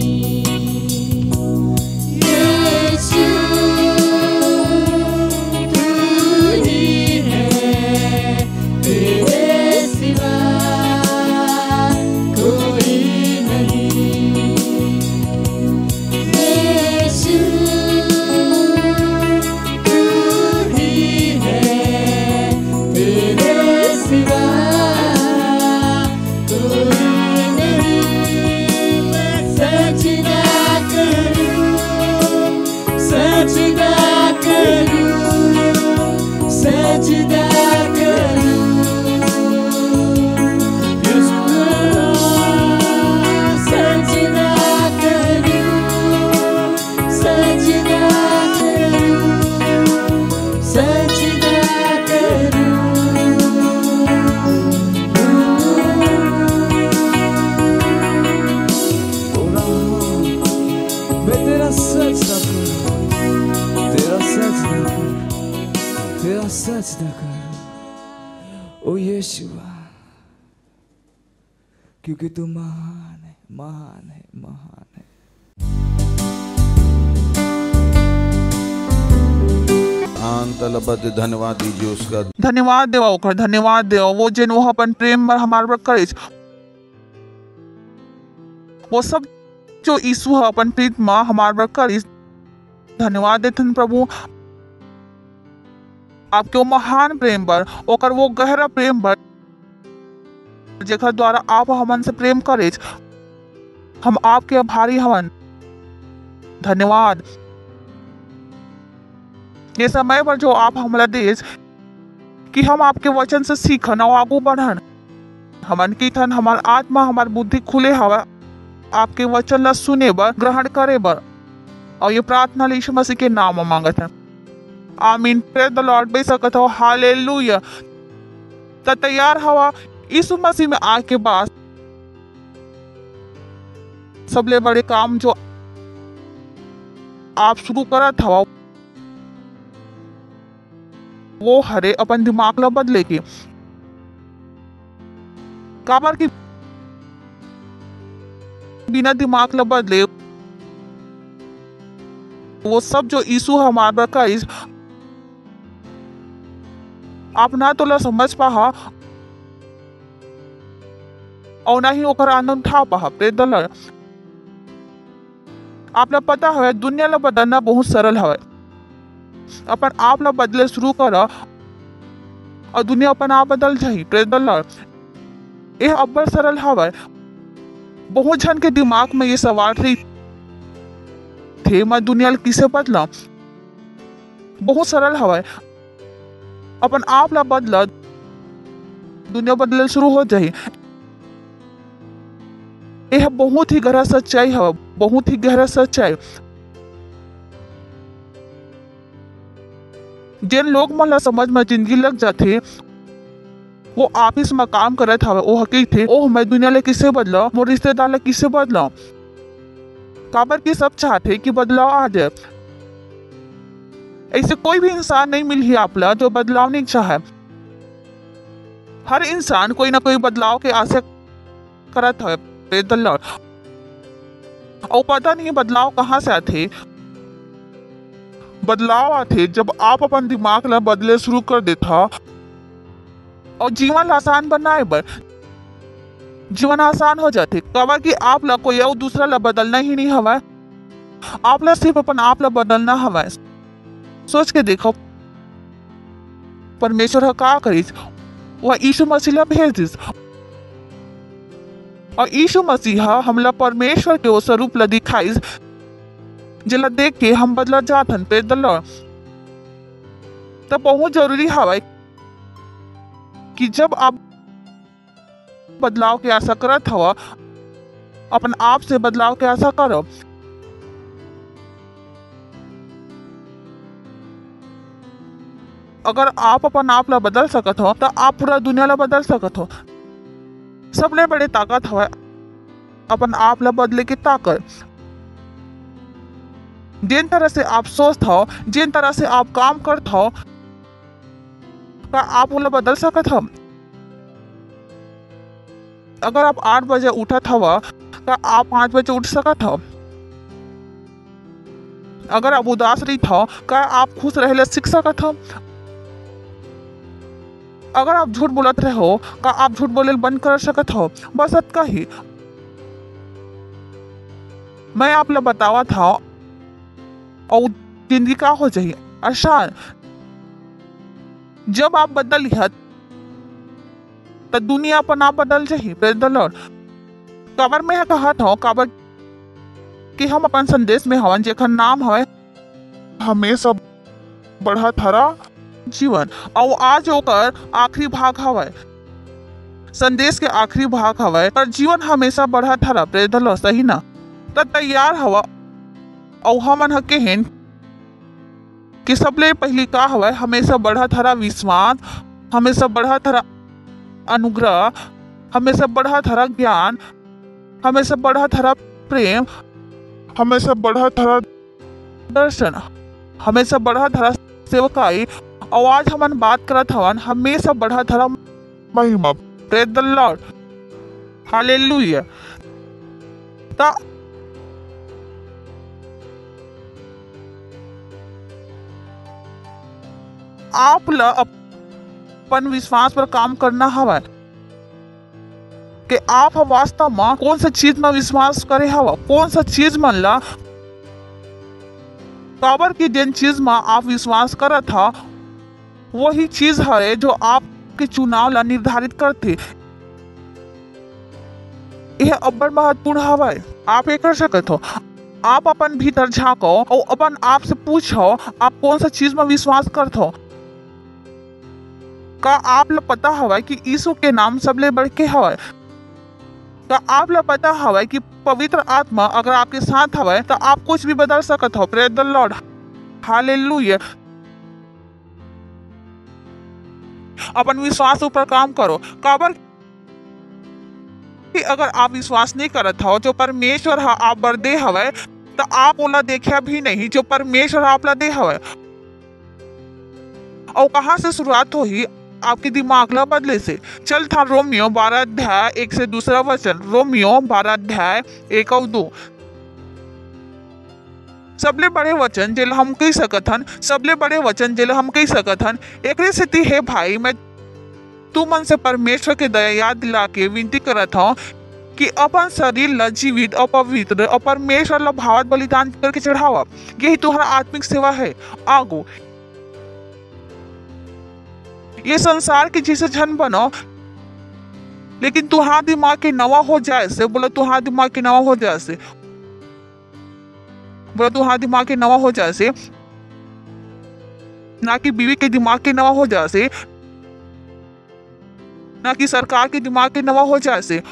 यीशु तू ही है, तेरे सिवा कोई नहीं। यीशु तू ही है, तेरे सिवा कोई नहीं। मैं सजदा करूं, सजदा करूं, सजदा करूं। सजदा करूं, सजदा करूं, सजदा करूं। मैं तेरा सजदा करूं, तेरा सजदा करूं, तेरा सजदा करूं। ओ यीशुआ, क्योंकि तू महान है, महान है, महान है। धन्यवाद दीजिए उसका। धन्यवाद देवा ओकर, धन्यवाद देवा वो जिन वो अपन प्रेम पर हमार पर करे, वो सब जो यीशु अपन प्रीत माँ हमार पर करे। धन्यवाद देते प्रभु आपके वो महान प्रेम पर, ओकर वो गहरा प्रेम पर जेकर द्वारा आप हमन से प्रेम करे। हम आपके आभारी हवन। धन्यवाद ये समय पर जो आप हमला देश कि हम आपके वचन से सीखन और आगू बढ़न। हमन की थन हमार आत्मा हमार बुद्धि खुले हवा आपके वचन ला सुने बर, ग्रहण करे बर, और ये प्रार्थना यीशु मसीह के नाम में मांगत है। आमीन। Praise the Lord. बे सकत हो। हालेलुया। त तैयार हवा यीशु मसीह में आके बाद सबले बड़े काम जो आप शुरू करत हवा वो हरे अपन दिमाग ला बदले के काबर की बिना दिमाग ला बदले वो सब जो यीशु हमारा कइस आप ना तो ला समझ पाहा और ना ही ओकर आनंद उठा पाहा। Praise the Lord. आप ला पता है दुनिया ला बदलना बहुत सरल है। अपन आप ला बदले शुरू करा और दुनिया अपन आप बदल जाही। Praise the Lord. यह अब्बड़ सरल हवा। बहुत जन के दिमाग में ये सवाल रही थे मैं दुनिया किसे बदला। बहुत सरल हवा। अपन आप ला बदला दुनिया बदले शुरू हो जाही। यह बहुत ही गहरा सच्चाई है। बहुत ही गहरा सच्चाई। जिन लोग मन ला समझ में जिंदगी लग जाते वो ऑफिस में काम करत हवे वो हकीकत थे ओह मैं दुनिया ले किसे बदला, मोर रिश्तेदार ले किसे बदला। काबर की सब चाहते कि बदलाव आ जाए। ऐसे कोई भी इंसान नहीं मिली आप ला जो बदलाव नहीं चाहे। हर इंसान कोई ना कोई बदलाव के आशा करत है। Praise the Lord. और पता नहीं बदलाव कहाँ से आते। बदलाव आते जब आप अपन दिमाग ला बदले शुरू कर देता और जीवन आसान बनाए बर जीवन आसान हो जाते। कवर कि आप ला कोई और दूसरा ला बदलना ही नहीं हवा। आप ला सिर्फ अपन आप ला बदलना हवा। सोच के देखो परमेश्वर का करीस वह यीशु मसीह ला भेज दिस और यीशु मसीहा हमला परमेश्वर के वो स्वरूप ला दिखाइस जिला देख के हम बदला जाथन। Praise the Lord. तब बहुत जरूरी हवा कि जब आप बदलाव की आशा करत हवा अपन आप से बदलाव की आशा करो। अगर आप अपन आप ला बदल सकत हो तो आप पूरा दुनिया ला बदल सकत हो। सबले बड़े ताकत है अपन आप ला बदले की ताकत। जिन तरह से आप सोचते हो जिन तरह से आप काम करते हो क्या आप उला बदल सकत हो। अगर आप 8 बजे उठत हवा क्या आप 5 बजे उठ सकत हो। अगर आप उदास रही हो क्या आप खुश रहे सीख सकत हो। अगर आप झूठ बोलत रहे हो का आप झूठ बोले बंद कर सकत हो। बस अतका ही मैं आप ला बतावा था और जिंदगी का हो जाए आसान। जब आप बदल तो दुनिया अपन आप बदल जाही। Praise the Lord. कबर में कहा था कबर कि हम अपन संदेश में हवन जेकर नाम है हमेशा बढ़त हरा जीवन और आज ओकर आखिरी भाग हवे। संदेश के आखिरी भाग हवे पर जीवन हमेशा बढ़त हरा। Praise the Lord. सही ना त तैयार हवा और हमन हके हेन कि सबले पहली का हवे हमेशा बढ़त हरा विश्वास, हमेशा बढ़त हरा अनुग्रह, हमेशा बढ़त हरा ज्ञान, हमेशा बढ़त हरा प्रेम, हमेशा बढ़त हरा दर्शन, हमेशा बढ़त हरा सेवकाई। और आज हमन बात करत हवन हमेशा बढ़त हरा महिमा। Praise the lord. हालेलुया। ता आप ला अपन विश्वास पर काम करना हवा कि आप वास्तव में कौन सा चीज में विश्वास करे हवा। कौन सा चीज मन ला काबर की जिन चीज में आप विश्वास करत था वही चीज है जो आपके चुनाव ला निर्धारित करते। यह अब्बड़ महत्वपूर्ण हवाए। आप ये कर सकते हो, आप अपन भीतर झांको और अपन आप से पूछो आप कौन सा चीज में विश्वास करते हो। का आप ला पता हवा कि यीशु के नाम सबले बढ़ के हवा? का आप ला पता हवा कि पवित्र आत्मा अगर आपके साथ हवा तो आप कुछ भी बदल सकते हो। Praise the lord, hallelujah. अपन विश्वास ऊपर काम करो। काबर कि अगर आप विश्वास नहीं करत हो जो परमेश्वर हा आप बर दे हवे तो आप ओला देखा भी नहीं जो परमेश्वर आप ला दे हवे। और कहाँ से शुरुआत हो ही? आपके दिमाग ला बदले से। चल था रोमियो 12 अध्याय 1 से 2 वचन। रोमियो 12 अध्याय 1 और 2। सबले बड़े वचन जेल हम कही सकत हन, सबले बड़े वचन जेल हम कही सकत हन। एक स्थिति है भाई, मैं तू मन से परमेश्वर के दया याद दिला के विनती करत हूँ कि अपन शरीर ला जीवित और पवित्र और परमेश्वर ला भावत बलिदान करके चढ़ावा। यही तुम्हारा आत्मिक सेवा है। आगो ये संसार के जैसे जन बनो, लेकिन तुम्हारा दिमाग के नवा हो जाए से। बोला तुम्हारा दिमाग के नवा हो जाए से। बोला तुम्हारा दिमाग के नवा हो जाए से, ना कि बीवी के दिमाग के नवा हो जाए से, ना कि सरकार के दिमाग के नवा हो जाए से।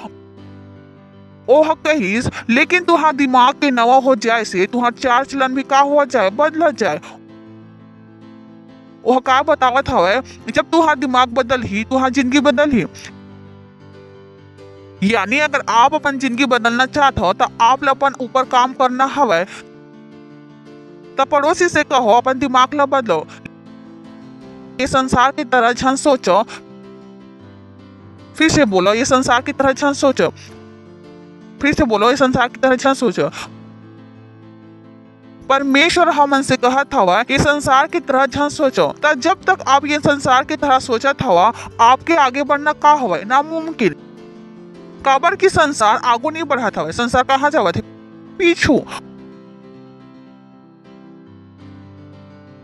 ओह कहीस, लेकिन तुम्हारा दिमाग के नवा हो जाए से तुम्हारा चाल चलन भी का हो जाए, बदल जाए। वह का बतावत हवे, जब तुम्हारा दिमाग बदल ही तुम्हारा जिंदगी बदल ही। यानी अगर आप अपन जिंदगी बदलना चाहते हो तो आप अपन ऊपर काम करना हवे। तो पड़ोसी से कहो अपन दिमाग ला बदलो। ये संसार की तरह झन सोचो। फिर से बोलो, ये संसार की तरह झन सोचो। फिर से बोलो, ये संसार की तरह झन सोचो। परमेश्वर हमन से कहत हवा ये संसार की तरह झन सोचो। तो जब तक आप ये संसार की तरह सोचत हवा आपके आगे बढ़ना का हवा नामुमकिन। काबर की संसार आगू नहीं बढ़त हवा। संसार कहाँ जावत है? पीछू।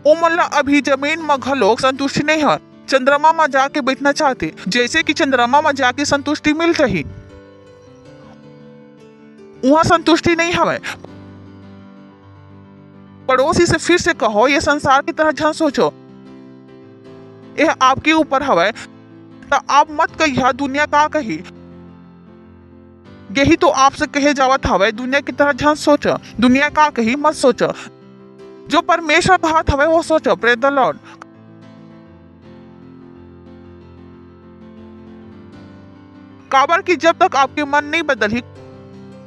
ओ मल्ला अभी जमीन में घलोक संतुष्टि नहीं है। चंद्रमा में जाके बैठना चाहते, जैसे कि चंद्रमा में जाके संतुष्टि मिल रही, वहां संतुष्टि नहीं हवे। पड़ोसी से फिर से कहो ये संसार की तरह झन सोचो। यह आपके ऊपर हवे। तो आप मत कहिए दुनिया का कही। यही तो आपसे कहे जावत हवे, दुनिया की तरह झन सोचो। दुनिया का कही मत सोचो, जो परमेश्वर का हाथ हवे वो सोचो। Praise the Lord. काबर की जब तक आपके मन नहीं बदल ही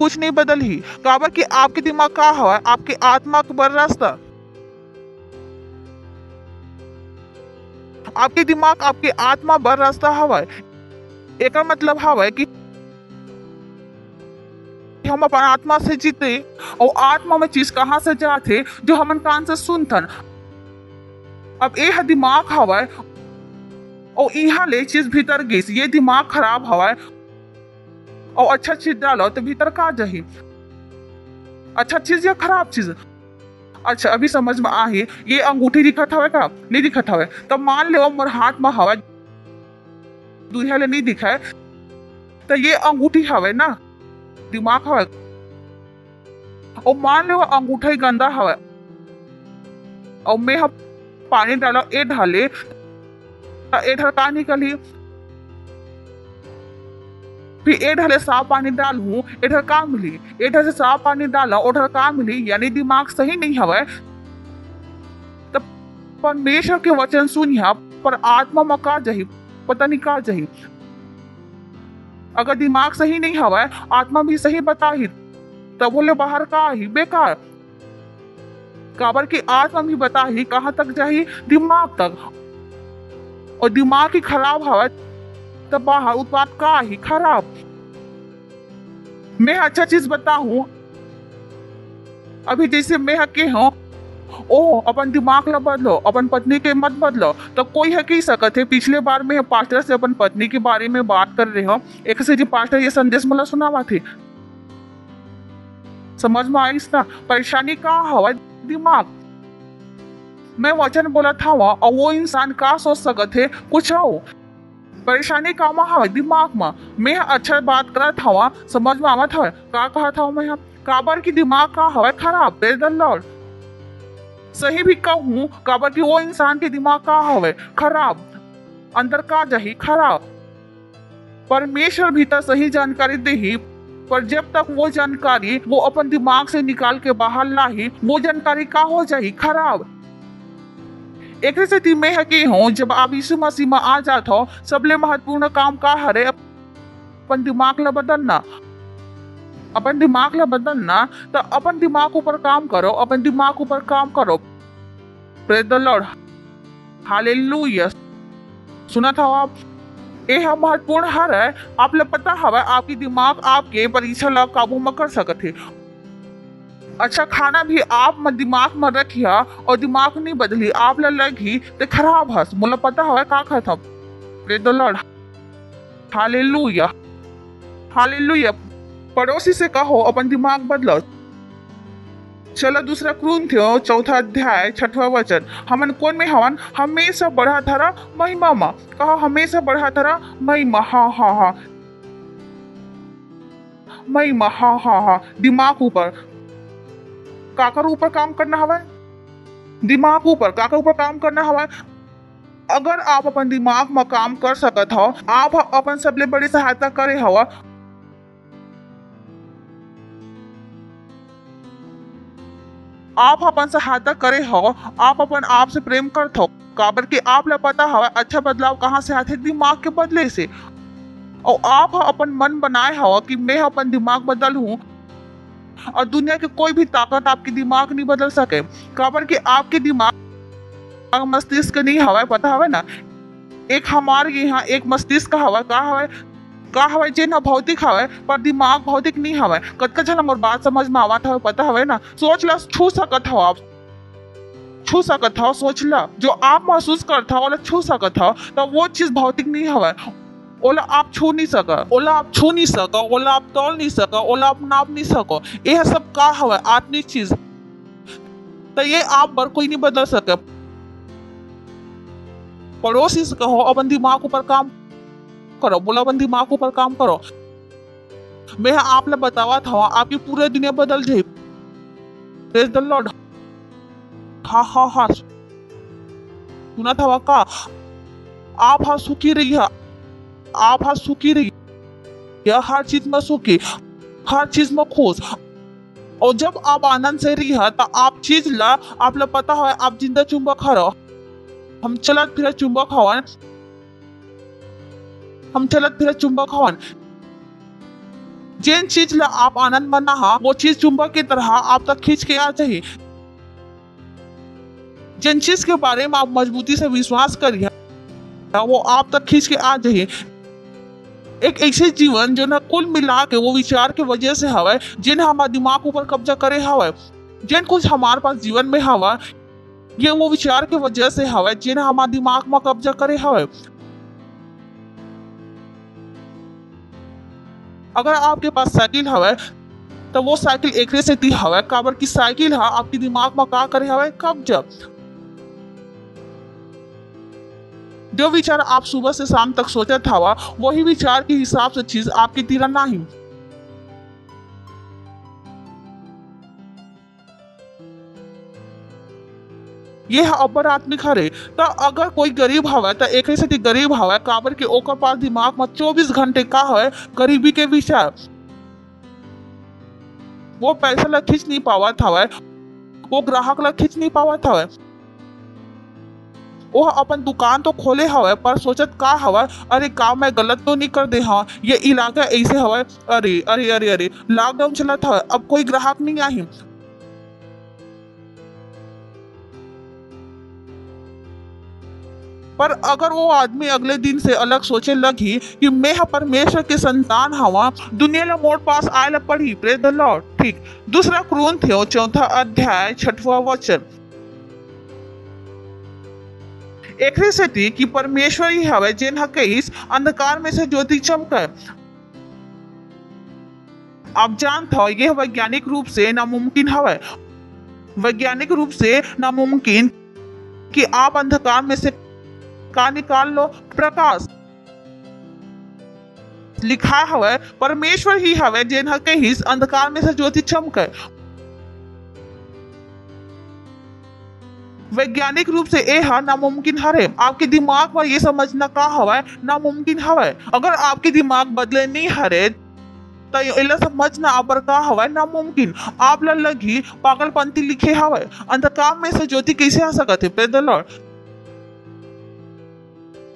कुछ नहीं बदल ही। काबर की आपके दिमाग का हवा आपके आत्मा का बर रास्ता। आपके दिमाग आपके आत्मा बर रास्ता हवा। एक मतलब हवा कि हम अपन आत्मा से जीते और आत्मा में चीज कहां से जाते जो हमन कान से सुनथन। अब यह दिमाग हवा और यहाँ ले चीज भीतर गई। ये दिमाग खराब हवा और अच्छा चीज डालो तो भीतर का जाही। अच्छा चीज या खराब चीज? अच्छा अभी समझ में आई। ये अंगूठी दिखत हवे का? नहीं दिखत हवे। तो मान लो मोर हाथ में हवा दुनिया ले नहीं दिखा है तो ये अंगूठी हवे ना, दिमाग हवे। और मान लो अंगूठा ही गंदा हवे और मैं पानी डालो ए ढाले ए ढल का निकली। फिर ए ढले साफ पानी डालू ए ढल का मिली। ए ढल से साफ पानी डाला ओ ढल का मिली। यानी दिमाग सही नहीं हवे। तब परमेश्वर के वचन सुनिया पर आत्मा में का जही पता नहीं का जही। अगर दिमाग सही नहीं हवा आत्मा भी सही बता ही तब बोले बाहर का ही बेकार। काबर की आत्मा भी बता ही कहाँ तक जाही? दिमाग तक। और दिमाग ही खराब हवा तब बाहर उत्पाद का ही खराब। मैं अच्छा चीज बताऊं, अभी जैसे मैं के हूँ ओ अपन दिमाग ला बदलो, अपन पत्नी के मत बदलो। तो कोई है कह सकते है। पिछले बार में पास्टर से अपन पत्नी के बारे में बात कर रहे हो। एक से जी पास्टर ये संदेश मला सुनावा थे, समझ में आई ना? परेशानी का हवा दिमाग। मैं वचन बोला था और वो इंसान का सोच सकत है कुछ हो परेशानी का हवे दिमाग में। मैं अच्छा बात करा था समझ में आवत हवे का कहा था मैं काबर की दिमाग का हवे खराब। Praise the Lord. सही भी कहूँ काबर की वो इंसान के दिमाग का हवे खराब, अंदर का जही खराब। परमेश्वर भीतर सही जानकारी दे ही, पर जब तक वो जानकारी वो अपन दिमाग से निकाल के बाहर लाही वो जानकारी का हो जाही खराब। एक स्थिति में है कि हूँ जब आप यीशु मसीह में आ जात हो सबले महत्वपूर्ण काम का हरे अपन दिमाग ला बदलना। अपन दिमाग ला बदलना तो अपन दिमाग ऊपर काम करो, अपन दिमाग ऊपर काम करो। Praise the lord, hallelujah. सुना था आप यह महत्वपूर्ण हर है। आप लोग पता हवा आपकी दिमाग आपके परीक्षा ला काबू में कर सकते। अच्छा खाना भी आप दिमाग में रखिया और दिमाग नहीं बदली आप लगी तो खराब हस मुझे पता हवा का खाता। Praise the lord, hallelujah hallelujah. पड़ोसी से कहो अपन दिमाग बदलो। चलो दूसरा कुरिन्थियों 4 अध्याय 6वां वचन। हमन कौन में हवन हमेशा बढ़ा धरा महिमा में। कहो हमेशा बढ़ा धरा महिमा। हाँ हाँ हाँ महिमा। हाँ हाँ हाँ दिमाग ऊपर काकर ऊपर काम करना हवा, दिमाग ऊपर काकर ऊपर काम करना हवा। अगर आप अपन दिमाग में काम कर सकत हो आप अपन सबले बड़ी सहायता करे हवा। आप अपन सहायता करे हो, आप अपन आप से प्रेम करते हो काबर कि आप ला पता हवा अच्छा बदलाव कहाँ से आते दिमाग के बदले से। और आप अपन मन बनाए हो कि मैं अपन दिमाग बदल हूँ और दुनिया की कोई भी ताकत आपकी दिमाग नहीं बदल सके काबर कि आपके दिमाग मस्तिष्क नहीं हवा। पता हवा ना एक हमारे यहाँ एक मस्तिष्क हवा का हवा जे ना भौतिक हवा पर दिमाग भौतिक नहीं हवा। कतका झन हमर बात समझ में आवत हवे पता हवे ना। सोच ला छू सकत हो, आप छू सकत हो। सोच ला जो आप महसूस करता हो छू सकत हो तो वो चीज भौतिक नहीं हवा। ओला आप छू नहीं सका, ओला आप छू नहीं सका, ओला आप तोल नहीं सका, ओला आप नाप नहीं सको। यह सब का हवा आत्मिक चीज तो ये आप बर कोई नहीं बदल सके। पड़ोसी से कहो अपन दिमाग ऊपर काम करो। बोला अपन दिमाग ऊपर काम करो। मैं आप लोग बतावा था आपकी पूरे दुनिया बदल जाए। Praise the Lord. हाँ हाँ हाँ सुना था का आप हाँ सुखी रही है, आप हाँ सुखी रही है हर चीज में सुखी, हर चीज में खुश। और जब आप आनंद से रही है तो आप चीज ला आप लोग पता है आप जिंदा चुंबक हरो। हम चलत फिर चुंबक हवन, हम चलत फिर चुंबक हवन। जिन चीज ला आप आनंद मना हा वो चीज चुंबक की तरह आप तक खींच के आ जाए। जिन चीज के बारे में आप मजबूती से विश्वास करिए वो आप तक खींच के आ जाए। एक ऐसे जीवन जो ना कुल मिला के वो विचार के वजह से हवा जिन हमारे दिमाग ऊपर कब्जा करे हवा। जिन कुछ हमारे पास जीवन में हवा ये वो विचार के वजह से हवा जिन हमारे दिमाग में कब्जा करे हवा। अगर आपके पास साइकिल हवा तो वो साइकिल एक से ती हवा काबर की साइकिल है आपके दिमाग में का करे हवा कब्जा। जो विचार आप सुबह से शाम तक सोचत हवा वही विचार के हिसाब से चीज आपकी तीरा नहीं। यह अपर आत्मिक हरे। तो अगर कोई गरीब हवा तो एक से गरीब हवा काबर के ओकर पास दिमाग में 24 घंटे का है गरीबी के विचार। वो पैसा ला खींच नहीं पावत हवा, वो ग्राहक ला खींच नहीं पावत हवा। वो अपन दुकान तो खोले हवा पर सोचत का हवा अरे काम मैं गलत तो नहीं कर दे। हाँ ये इलाका ऐसे हवा अरे अरे अरे अरे लॉकडाउन चला था अब कोई ग्राहक नहीं आई। पर अगर वो आदमी अगले दिन से अलग सोचे लगी कि मैं परमेश्वर के संतान हवा दुनिया ला मोड़ पास आए ला पढ़ी। Praise the Lord. ठीक दूसरा कुरिन्थियों 4 अध्याय 6वां वचन। एक से कि परमेश्वर ही हवे जिन हकीस अंधकार में से ज्योति चमके। आप जानते हो यह वैज्ञानिक रूप से नामुमकिन हवे, वैज्ञानिक रूप से नामुमकिन कि आप अंधकार में से का निकाल लो प्रकाश। लिखा हवे परमेश्वर ही हवे जिन्हा के हिस अंधकार में से ज्योति चमके। वैज्ञानिक रूप से यह नामुमकिन हरे। आपके दिमाग पर यह समझना का हवे नामुमकिन हवे। अगर आपके दिमाग बदले नहीं हरे तो इला समझना आप का हवे नामुमकिन। आप लगी पागलपंती लिखे हवे। अंधकार में से ज्योति कैसे आ सकत है? Praise the Lord.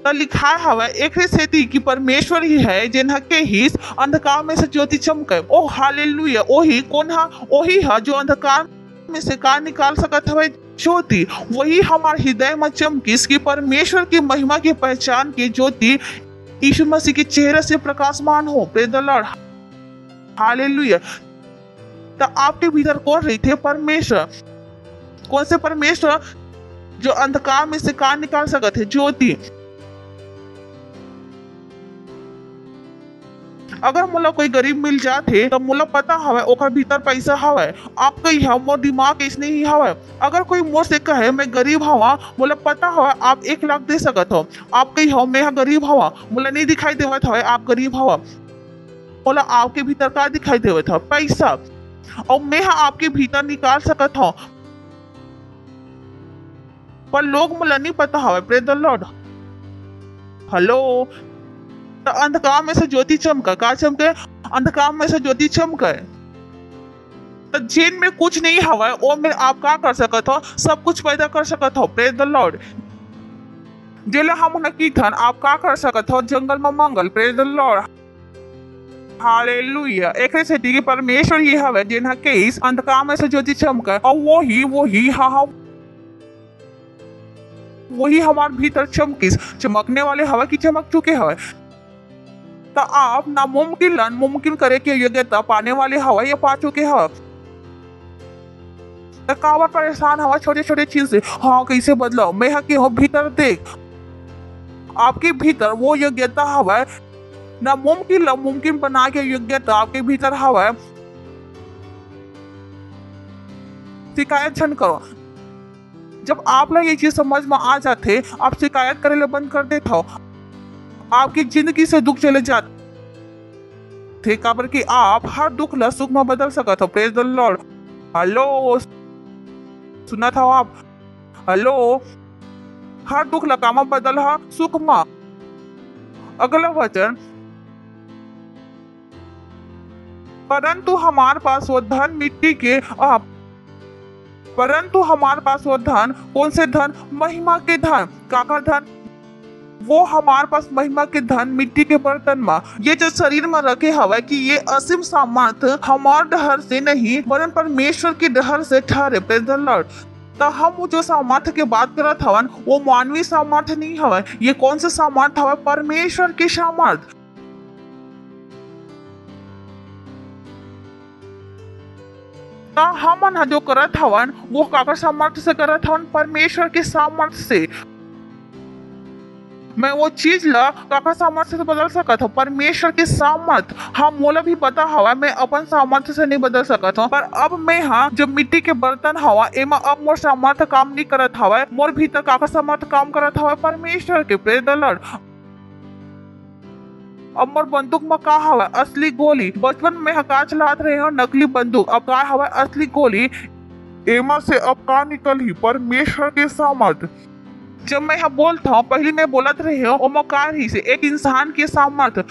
तो लिखा हवे एक सेती कि परमेश्वर ही है जिन्हा के हिस अंधकार में से ज्योति चमके। ओ हालेलुया। ओही कौन हा? ओही है जो अंधकार में से का निकाल सकत हवे ज्योति। वही हमारे हृदय में चमकिस कि परमेश्वर की महिमा की पहचान की ज्योति यीशु मसीह के चेहरे से प्रकाशमान हो। Praise the lord. हालेलुया। तो आपके भीतर कौन रही थे? परमेश्वर। कौन से परमेश्वर? जो अंधकार में से का निकाल सकत है ज्योति। अगर मोला कोई गरीब मिल जाते तो मोला पता हवे ओकर भीतर पैसा हवे। आप कही हो मोर दिमाग इसने ही हवे। अगर कोई मोर से कहे मैं गरीब हवा, मोला पता हवे आप 1 लाख दे सकत हो। आप कही हो मैं गरीब हवा, मोला नहीं दिखाई देवत हवे आप गरीब हवा। मोला आपके भीतर का दिखाई देवत हवे? पैसा। और मैं आपके भीतर निकाल सकत हूँ, पर लोग मोला नहीं पता हवे। Praise the Lord. हेलो। तो अंधकार में से ज्योति चमका। का चमके? अंधकार में से ज्योति चमके। तो जिन में कुछ नहीं हवा वो में आप का कर सकत हो? सब कुछ पैदा कर सकत हो। Praise the Lord. जेला हम की थन आप का कर सकत हो? जंगल में मंगल। Praise the lord. हालेलुया। एक से कि परमेश्वर ही हवे जिन्हा के इस अंधकार में से ज्योति चमके। और वही हमारे भीतर चमकिस। चमकने वाले हवा की चमक चुके हवे। तो आप नामुमकिन मुमकिन करे के योग्यता पाने वाले हवा ये पा चुके हो। तो काबर परेशान हवा छोटे छोटे चीज से? हाँ कैसे बदलाव? मैं के हो भीतर देख। आपके भीतर वो योग्यता हवा नामुमकिन मुमकिन बना के योग्यता आपके भीतर हवा। शिकायत छन करो। जब आप लोग ये चीज समझ में आ जाते आप शिकायत करे ले बंद कर देते हो। आपकी जिंदगी से दुख चले जाते काबर कि आप हर दुख ला सुख में बदल सकते हो। Praise the Lord. हेलो। सुना था आप? हेलो। हर दुख ला काम बदल हा सुख में। अगला वचन। परंतु हमारे पास वो धन मिट्टी के परंतु हमारे पास वो धन। कौन से धन? महिमा के धन। काका धन? वो हमारे पास महिमा के धन मिट्टी के बर्तन में। ये जो शरीर में रखे हवा कि ये असीम सामर्थ हमारे डहर से नहीं वरन परमेश्वर की डहर से ठहरे। Praise the Lord. तो हम जो सामर्थ के बात करत हवन वो मानवीय सामर्थ नहीं हवा। ये कौन से सामर्थ हवा? परमेश्वर की सामर्थ। तो हम जो करत हवन वो काकर सामर्थ से करत हवन? परमेश्वर के सामर्थ से। मैं वो चीज ला काका सामर्थ्य से बदल सकता हूँ। परमेश्वर के सामर्थ। हम मोला भी पता हवा मैं अपन सामर्थ्य से नहीं बदल सकता हूँ। पर अब मैं जब मिट्टी के बर्तन हवा एमा अब मोर सामर्थ्य काम नहीं करत हवा। मोर भीतर काका सामर्थ्य काम करत हवा परमेश्वर के। Praise the Lord. अब मोर बंदूक में का हवा? असली गोली। बचपन में का चलात रहे हो नकली बंदूक। अब का हवा? असली गोली। एमा से अब का निकल ही? परमेश्वर के सामर्थ। जब मैं बोलता हूँ पहले मैं बोलत रहे हो वो मकार ही से एक इंसान के सामर्थ्य।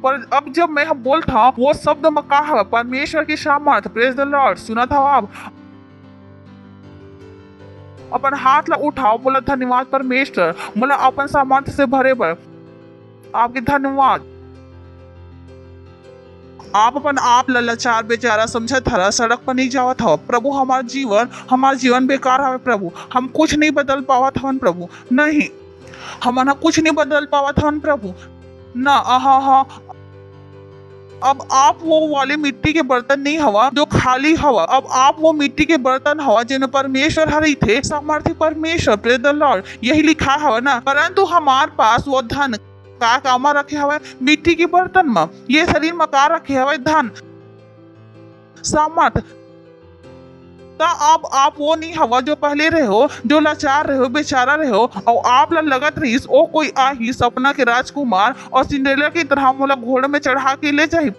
पर अब जब मैं बोलता हूँ वो शब्द मका है परमेश्वर की सामर्थ। Praise the Lord. सुना था आप? अपन हाथ ला उठाओ बोला धन्यवाद परमेश्वर मोला अपन सामर्थ्य से भरे पर आपके धन्यवाद। आप अपन आप लाचार बेचारा समझत हरा सड़क पर नहीं जावत हो। प्रभु हमारा जीवन बेकार है प्रभु। हम कुछ नहीं बदल पावत हवन प्रभु। नहीं हम कुछ नहीं बदल पावत हवन प्रभु ना। अब आप वो वाले मिट्टी के बर्तन नहीं हवा जो खाली हवा। अब आप वो मिट्टी के बर्तन हवा जिन्हें परमेश्वर हरी थे सामर्थ्य परमेश्वर। Praise the Lord. यही लिखा हवा ना। परंतु हमारे पास वो धन का कामा रखे हवे मिट्टी के बर्तन में। ये शरीर में का रखे हवे? धन सामर्थ। तो अब आप वो नहीं हवा जो पहले रहे हो, जो लाचार रहे हो, बेचारा रहे हो, और आप लगत रहीस ओ कोई आही सपना के राजकुमार और सिंड्रेला की तरह मोला घोड़े में चढ़ा के ले जाही।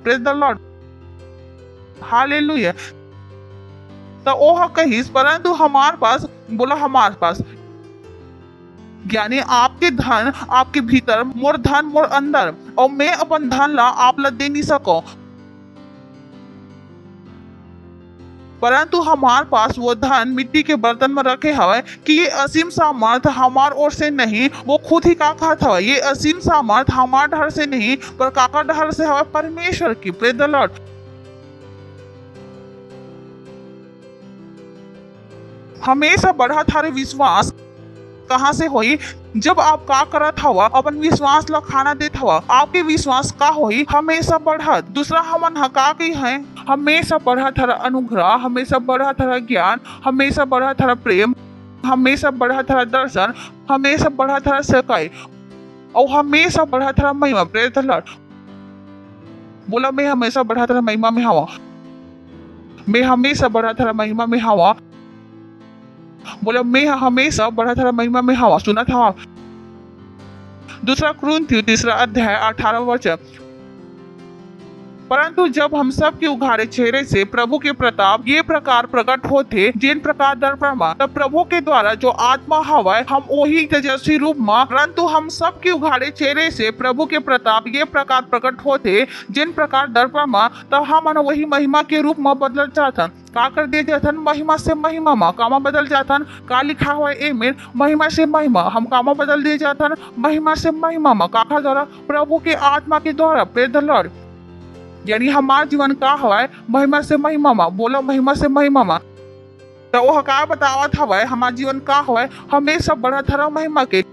Praise the lord, hallelujah. तो ओह कहिस परंतु हमार पास, बोला हमार पास, यानी आपके धन आपके भीतर, मोर धन मोर अंदर, और मैं अपन धन ला आप ला दे नहीं सको, परंतु हमार पास वो धन मिट्टी के बर्तन में रखे हवे कि ये असीम सामर्थ हमार ओर से नहीं, वो खुद ही का कहत हवे, ये असीम सामर्थ हमार ढर से नहीं पर काका ढर से हवे, परमेश्वर की। Praise the Lord. हमेशा बढ़ा थारे विश्वास कहाँ से होई, जब आप का करत हवा अपन विश्वास ला खाना देत हवा, आपके विश्वास का होई हमेशा बढ़त। दूसरा हमन हका की है, हमेशा बढ़त हरा अनुग्रह, हमेशा बढ़त हरा ज्ञान, हमेशा बढ़त हरा प्रेम, हमेशा बढ़त हरा दर्शन, हमेशा बढ़त हरा सकाई, और हमेशा बढ़त हरा महिमा। Praise the Lord. बोला मैं हमेशा बढ़त हरा महिमा में हवा, मैं हमेशा बढ़त हरा महिमा में हवा, बोला मैं हमेशा बढ़त हरा महिमा में हवा। सुना था दूसरा कुरिन्थियों 3 अध्याय 18 वचन। परंतु जब हम सब के उघाड़े चेहरे से प्रभु के प्रताप ये प्रकार प्रकट होते, जिन प्रकार दर्पण में, तब प्रभु के द्वारा जो आत्मा हवा हम वही तेजस्वी रूप में, परंतु हम सब के उघाड़े चेहरे से प्रभु के प्रताप ये प्रकार प्रकट होते, जिन प्रकार दर्पण में, तब हम वही महिमा के रूप में बदल जातन। का कर दिए जातन? महिमा से महिमा में कामा बदल जातन। का लिखा हुआ है में महिमा से महिमा, हम कामा बदल दिए जातन महिमा से महिमा में, काका द्वारा प्रभु के आत्मा के द्वारा। Praise the Lord. यानी हमारा जीवन का हवा महिमा से महिमा में। बोलो महिमा से महिमा में। तो वो का बतावत हवा हमारा जीवन का हवा हमेशा बढ़त हरा महिमा के।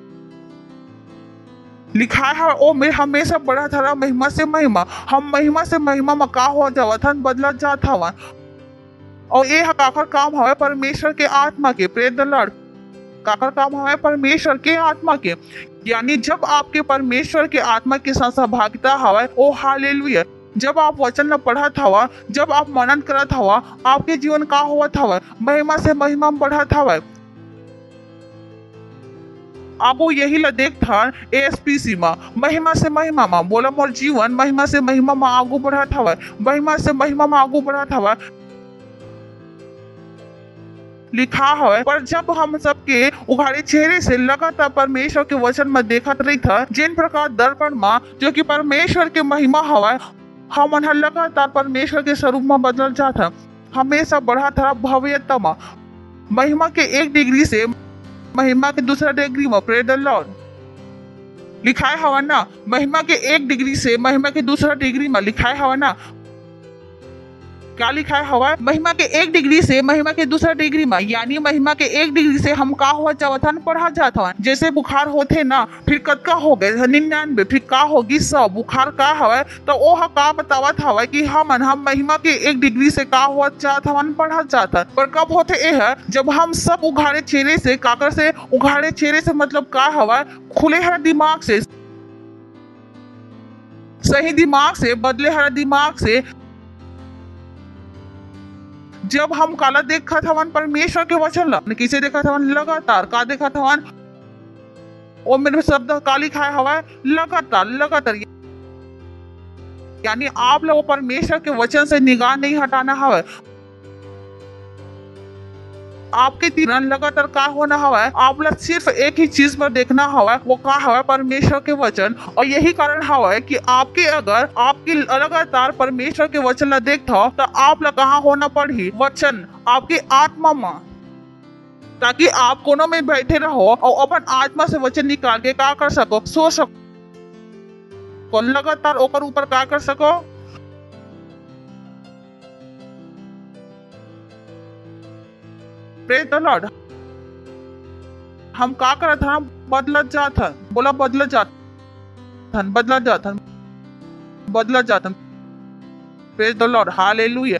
लिखा है ओ में हमेशा बढ़त हरा महिमा से महिमा। हम महिमा से महिमा में का हो जावत हन, बदलत जात हवन। और ये काकर काम हवा परमेश्वर के आत्मा के। Praise the Lord. काकर काम हवा परमेश्वर के आत्मा के। यानी जब आपके परमेश्वर के आत्मा के साथ सहभागिता हवा, ओ हालेलुया, जब आप वचन न पढ़त हवा, जब आप मनन करत हवा, आपके जीवन का होवत हवा महिमा से महिमा में बढ़त हवा। आपको यही ला देखता ASPC में महिमा से महिमा में। बोला मोर जीवन महिमा से महिमा में आगू बढ़त हवा, महिमा से महिमा में आगू बढ़त हवा। लिखा है पर जब हम सबके उघाड़े चेहरे से लगातार परमेश्वर के वचन में देखत रही था, जिन प्रकार दर्पण में जो कि परमेश्वर के महिमा हवा, हम लगातार परमेश्वर के स्वरूप में बदल जाता, हमेशा बढ़ा था भव्यता में, महिमा के एक डिग्री से महिमा के दूसरा डिग्री में। Praise the Lord. लिखाए हवा ना महिमा के एक डिग्री से महिमा के दूसरा डिग्री में। लिखाए हवा ना क्या लिखा है हवा महिमा के एक डिग्री से महिमा के दूसरा डिग्री में। यानी महिमा के एक डिग्री से हम का हुआ जावथन पढ़ा जाता। जैसे बुखार होते ना, फिर कतका हो गए 99, फिर का होगी 100। बुखार का हवा तो ओह का बतावत हवा कि हम महिमा के एक डिग्री से का हुआ जात हवन पढ़ा जाता। पर कब होते ये है जब हम सब उघाड़े चेहरे से काकर से उघाड़े चेहरे से मतलब का हवा खुले हर दिमाग से, सही दिमाग से, बदले हर दिमाग से, जब हम काला देखा था परमेश्वर के वचन ला, किसे देखा था लगातार का देखा था वो मेरे शब्द का लिखा हवा लगातार लगातार। यानी आप लोग परमेश्वर के वचन से निगाह नहीं हटाना हवा। आपके तीरन लगातार का होना हवा, आप लोग सिर्फ एक ही चीज पर देखना हवा, वो का हवा परमेश्वर के वचन। और यही कारण हवा कि आपके अगर आपकी लगातार परमेश्वर के वचन ला देखता हो तो आप लोग कहाँ होना पड़ी वचन आपकी आत्मा में, ताकि आप कोनों में बैठे रहो और अपन आत्मा से वचन निकाल के का कर सको, सो सको, लगातार ओकर ऊपर का कर सको। Praise the Lord. हम का करत हन बदलत जात हन। बोला बदलत जात हन, बदलत जात हन, बदलत जात हन। Praise the lord. हालेलुया।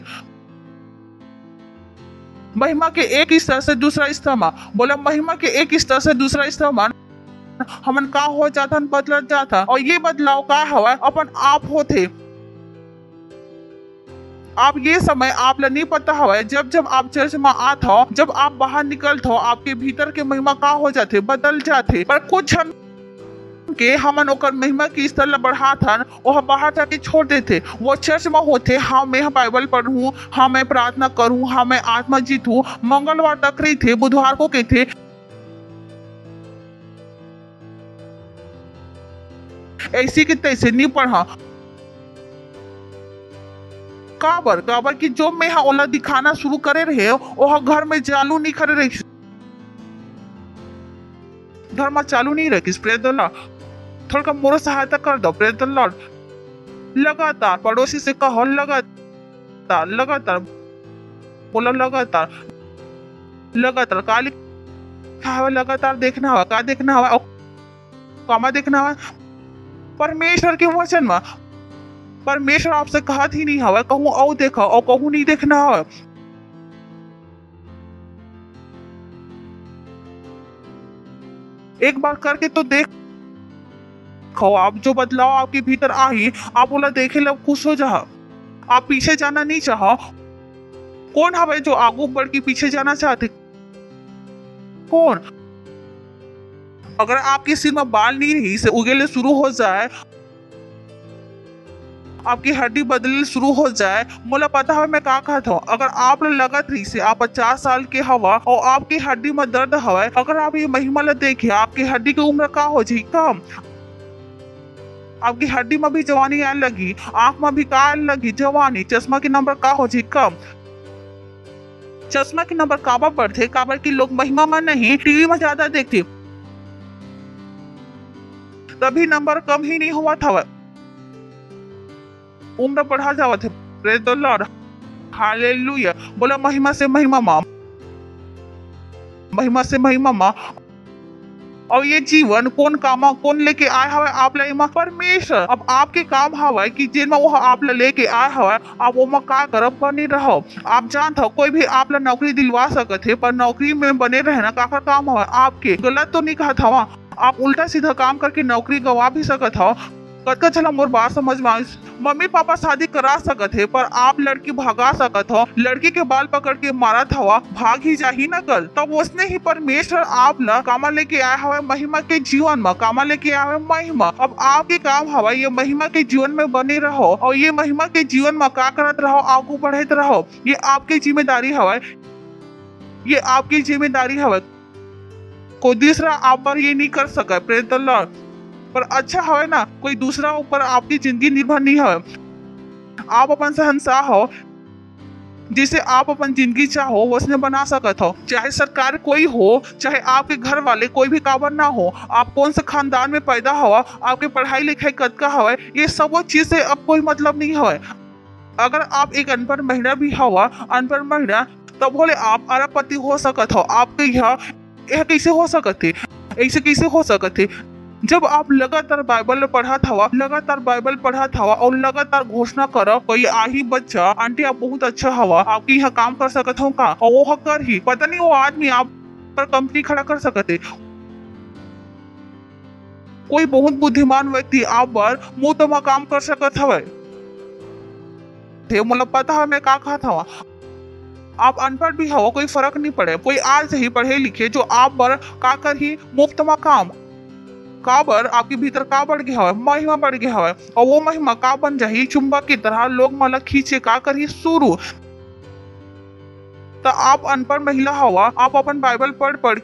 महिमा के एक स्तर से दूसरा स्तर में। बोला महिमा के एक स्तर से दूसरा स्तर में हमन का हो जाता बदलत जाता। और ये बदलाव का हवा अपन आप होते। आप ये समय आप ला नहीं पता हवा जब जब आप चर्च में आत हो, जब आप बाहर निकलत हो, आपके भीतर के महिमा का हो जाते, बदल जाते। पर कुछ हम के हमन ओकर महिमा की स्तर ला बढ़ात हन, वह बाहर जाके छोड़ देते। वो चर्च में होते, हाँ मैं बाइबल पढ़ूं, हाँ मैं प्रार्थना करूं, हाँ मैं आत्मा जीतूं, मंगलवार तक रही थे, बुधवार को कहते ऐसी की तैसे नहीं पढ़ा। काबर की जो मैं ओला दिखाना शुरू करे रहे, वह घर में चालू नहीं करे रही, घर में चालू नहीं रखी। Praise the Lord. थोड़ा मोरो सहायता कर दो। Praise the Lord. लगातार पड़ोसी से कहो, लगातार लगातार बोलो, लगातार लगातार का लिखा है, लगातार देखना हुआ, का देखना हुआ, कामा देखना हुआ परमेश्वर के वचन में। परमेश्वर आपसे कहा ही नहीं हवा कहूँ औ देखो और कहूँ नहीं देखना हवा। एक बार करके तो देख आप, जो बदलाव आपके भीतर आई, आप बोला देखे लब खुश हो जा। आप पीछे जाना नहीं चाहो। कौन हवे जो आगू बढ़ के पीछे जाना चाहते? कौन? अगर आपके सिर में बाल नहीं रही से उगेले शुरू हो जाए, आपकी हड्डी बदलने शुरू हो जाए, मुझे पता है मैं क्या कहता हूँ। अगर आप लगत रही से आप 50 साल के हवा और आपकी हड्डी में दर्द हवा, अगर आप ये महिमा ला देखे, आपकी हड्डी की उम्र का हो जी कम, आपकी हड्डी में भी जवानी आने लगी, आंख में भी का आने लगी जवानी, चश्मा की नंबर का हो जी कम। चश्मा की नंबर काबा बढ़ते, काबर की लोग महिमा में नहीं टीवी में ज्यादा देखते, तभी नंबर कम ही नहीं हुआ था, उम्र बढ़ा जावा थे। Praise the lord. हालेलुया। बोला महिमा से महिमा माँ, महिमा से महिमा माँ। और ये जीवन कौन कामा कौन लेके आया हवा आप ला माँ? परमेश्वर। अब आपके काम हवा कि जिन में वो आप ला लेके आया हवा, आप वो में का करब बनी रहो। आप जानते हो कोई भी आप ला नौकरी दिलवा सकते है, पर नौकरी में बने रहना का काम हवा आपके। गलत तो नहीं कहा था, आप उल्टा सीधा काम करके नौकरी गवा भी सकत हो। कतका चला मोर बात समझ में आई। मम्मी पापा शादी करा सकत है, पर आप लड़की भगा सकत हो। लड़की के बाल पकड़ के मारत हवा, भाग ही जा ही न कल। तब उसने ही परमेश्वर आप ला कामा लेके आया हवा महिमा के जीवन में, कामा लेके आया हवा महिमा। अब आपके काम हवा ये महिमा के जीवन में बने रहो, और ये महिमा के जीवन में का करत रहो, आगू बढ़त रहो। ये आपकी जिम्मेदारी हवा, ये आपकी जिम्मेदारी हवा। कोई दूसरा आप पर ये नहीं कर सका। Praise the Lord. पर अच्छा है ना, कोई दूसरा ऊपर आपकी जिंदगी निर्भर नहीं है। आप अपन शहंशाह हो, जिसे आप अपन जिंदगी चाहो उसने बना सकत हो। चाहे सरकार कोई हो, चाहे आपके घर वाले कोई भी काबर ना हो, आप कौन से खानदान में पैदा हुआ, आपके पढ़ाई लिखाई कतका हवा, ये सब चीज से अब कोई मतलब नहीं है। अगर आप एक अनपढ़ महिला भी हवा, अनपढ़ महिला, तब बोले आप अरबपति हो सकत हो। आपके यहाँ यह कैसे हो सकते, ऐसे कैसे हो सकते? जब आप लगातार बाइबल पढ़ा था, लगातार बाइबल पढ़ा था और लगातार घोषणा करो कोई आही बच्चा आंटी आप बहुत अच्छा हवा, आपकी यहाँ काम कर सकत हो का, और वो कर ही पता नहीं वो आदमी आप पर कंपनी खड़ा कर सकते। कोई बहुत बुद्धिमान व्यक्ति आप पर मुंह तमा काम कर सकत हवे। मतलब पता है मैं का कहा था। आप अनपढ़ भी हो, कोई फर्क नहीं पड़े। कोई आज से ही पढ़े लिखे जो आप पर का कर ही मुफ्त में काम काबर आपके भीतर का बढ़ गया है, महिमा बढ़ गया है, और वो महिमा का बन जाही चुंबक की तरह लोग मला खींचे का करी शुरू। तो आप अनपढ़ महिला हवा, आप अपन बाइबल पढ़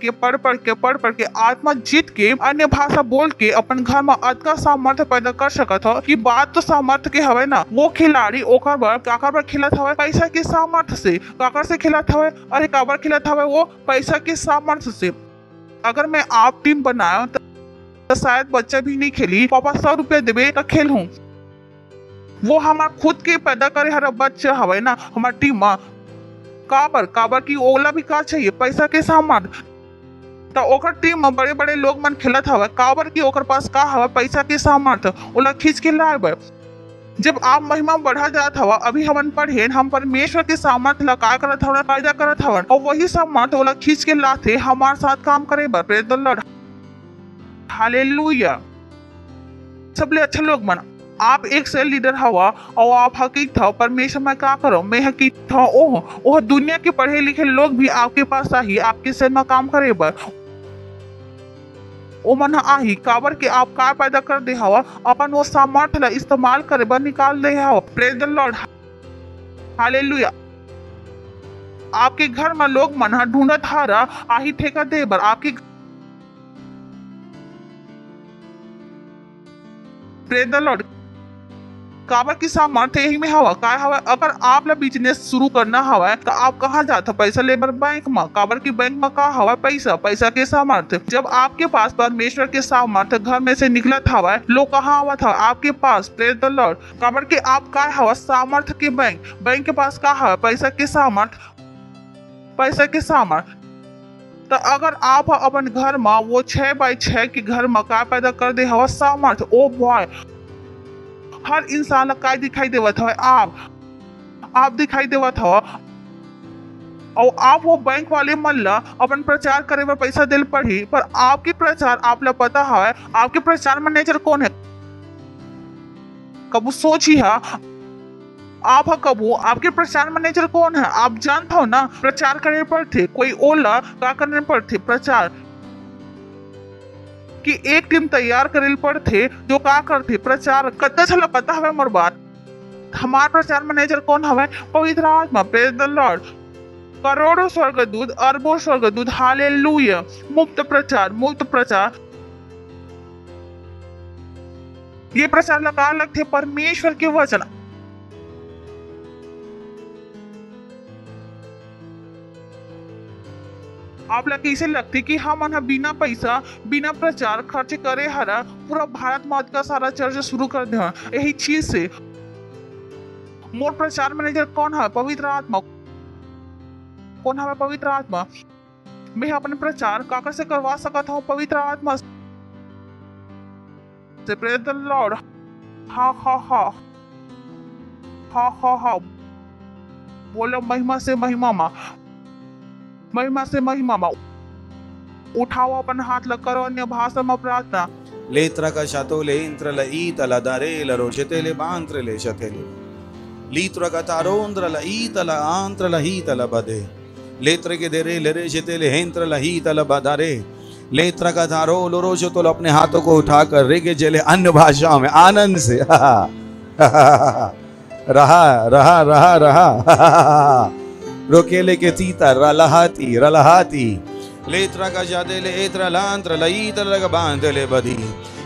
के आत्मा जीत के अन्य भाषा बोल के अपन घर में अतका सामर्थ्य पैदा कर सकत हो कि बात तो सामर्थ्य के हवे ना। वो खिलाड़ी ओकर बर काकर बर खिलत हवे? पैसा के सामर्थ्य से। काकर से खिलत हवे? अरे काबर खिलत हवे? वो पैसा के सामर्थ्य से। अगर मैं आप टीम बनाया तो शायद बच्चा भी नहीं खेली, पापा 100 रुपया देवे तो खेल हूँ। वो हमारा खुद के पैदा करे हर बच्चा हवे ना हमार टीम में। काबर की ओला भी का चाहिए पैसा के सामर्थ्य। तो ओकर टीम में बड़े बड़े लोग मन खेलत हवे, काबर की ओकर पास का हवे पैसा के सामर्थ्य, ओला खींच के लाए। जब आप महिमा बढ़ा जात हवा, अभी हम पढ़े हम परमेश्वर के सामर्थ्य ला का करत हवन, पैदा करत हवन, और वही सामर्थ्य ओला खींच के लाते हमारे साथ काम करे बर। Praise the lord. हालेलुया। सबले अच्छा लोग मन आप एक सेल लीडर हवा और आप हकीक था परमेश्वर मैं क्या करो मैं हकीक था ओह दुनिया के पढ़े लिखे लोग भी आपके पास आई आपके सेल में काम करे बर ओ मन आही काबर के आप का पैदा कर दे हवा अपन वो सामर्थ्य ला इस्तेमाल करे बर निकाल दे हवा। Praise the lord, hallelujah. आपके घर में लोग मन ढूंढत हारा आही ठेका दे बर आपके प्रेज द लॉर्ड काबर की सामर्थ्य यही में हवा का हवा। अगर आप ला बिजनेस शुरू करना हवा तो आप कहाँ जाते पैसा लेबर बैंक में काबर की बैंक में का हवा पैसा के सामर्थ्य। जब आपके पास परमेश्वर के सामर्थ्य घर में से निकलत हवा लोग कहाँ आवा था आपके पास। प्रेज द लॉर्ड काबर की आप का हवा सामर्थ्य के बैंक के पास का हवा पैसा के सामर्थ्य। तो अगर आप अपन घर में वो 6x6 के घर में का पैदा कर दे हवा सामर्थ्य ओ बॉय हर इंसान का दिखाई देवत है आप दिखाई देवत हो और आप वो बैंक वाले मन ला अपन प्रचार करे में पैसा दिल पड़ी पर आपकी प्रचार आप ला पता है आपके प्रचार मैनेजर कौन है। कबू सोची है आप कबू आपके प्रचार मैनेजर कौन है आप जानते हो ना। प्रचार करने पर थे कोई ओला क्या करने पर थे प्रचार कि एक टीम तैयार करे पर थे जो का करते प्रचार कत्ता छला पता हवे मोर बात। हमार प्रचार मैनेजर कौन हवे पवित्र आत्मा। प्रेज द लॉर्ड करोड़ों स्वर्गदूत अरबों स्वर्गदूत हालेलुया। मुफ्त प्रचार ये प्रचार लगा लगते परमेश्वर के वचन। आप लोग कैसे लगती कि हम बिना पैसा बिना प्रचार खर्च करे हरा पूरा भारत में का सारा चर्च शुरू कर दे यही चीज से। मोर प्रचार मैनेजर कौन है पवित्र आत्मा। कौन है पवित्र आत्मा। मैं अपने प्रचार काकर से करवा सकता हूँ पवित्र आत्मा से। प्रेज द लॉर्ड हा बोलो महिमा से महिमा मा उठाओ अपन हाथ लग करो अन्य भाषा में प्रार्थना। लेत्रा का शातो ले इंत्र ल ईत ल दारे ल रोशते ले बांत्र ले शतेले लीत्रा का तारोंद्र ल ईत ल आंत्र ल हीत ल बदे लेत्र के देरे लरे शते ले हेंत्र ल हीत ल बदारे लेत्रा का तारो लोरोशो तो अपने हाथों को उठाकर रेगे जले अन्य भाषाओं में आनंद से रहा रोकेले के तीता रलहाती लेत्रा का जादे ले एत्रा लांत्र लईत लग बांधले बदी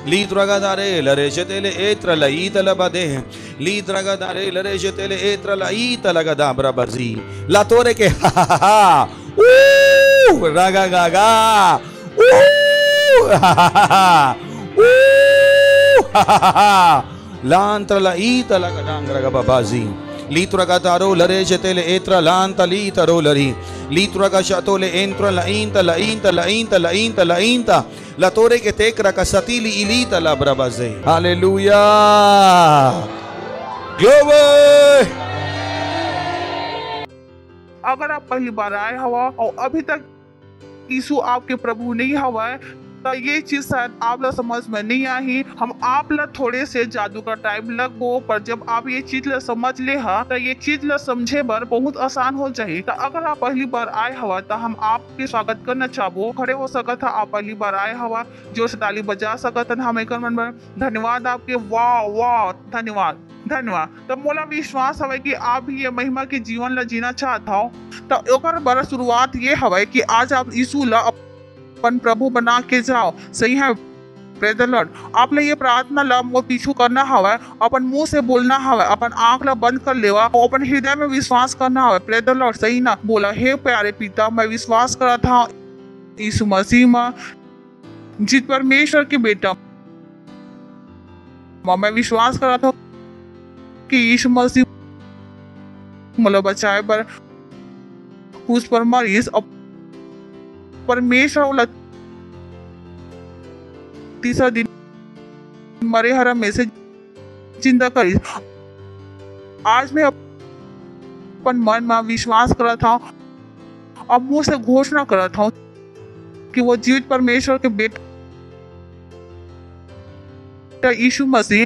लीत्रा का दारे लरे शतेले एत्र लईत लबदे लीत्रा का दारे लरे शतेले एत्र लईत लग दाबरा बजी लातोरे के रागा गागा लांत्र लईत लग डांगरा बाबाजी लीत्रा का तारो लरे शतेले एत्र लांत लीतरो लरी लीत्रा का शतोले एंत्र लाइंत लतोरे के तेकरा का सतीली इलीत लब्रबजे। Hallelujah glory. अगर आप पहली बार आए हवा और अभी तक यीशु आपके प्रभु नहीं हवा तो ये चीज शायद आप लोग समझ में नहीं आई। हम आप लोग थोड़े से जादू का टाइम लगो पर जब आप ये चीज ला समझ ले हा तो ये चीज ला समझे बर बहुत आसान हो जाए। तो अगर आप पहली बार आए हवा तो हम आपके स्वागत करना चाहो खड़े हो सकत है। आप पहली बार आए हवा जोर से ताली बजा सकत है। हम एक मन में धन्यवाद आपके वाह धन्यवाद। तो मोला विश्वास हवे कि आप भी ये महिमा के जीवन ला जीना चाहता हो तो ओकर बड़ा शुरुआत ये हवे कि आज आप यीशु ला अपन प्रभु बना के जाओ। सही है। Praise the Lord. आप ले ये प्रार्थना ला मोर पीछू करना हवे अपन मुंह से बोलना हवे अपन आंख ला बंद कर लेवा और अपन हृदय में विश्वास करना हवे। Praise the Lord. सही ना बोला हे प्यारे पिता मैं विश्वास करा था यीशु मसीह में जित परमेश्वर के बेटा मैं विश्वास करा था कि यीशु मसीह मला बचाए पर उस पर मरीज परमेश्वर तीसरा दिन मरे हरा में से जिंदा करी। आज मैं अपन मन में विश्वास करा था अब मुंह से घोषणा करा था कि वो जीवित परमेश्वर के बेटा यीशु मसीह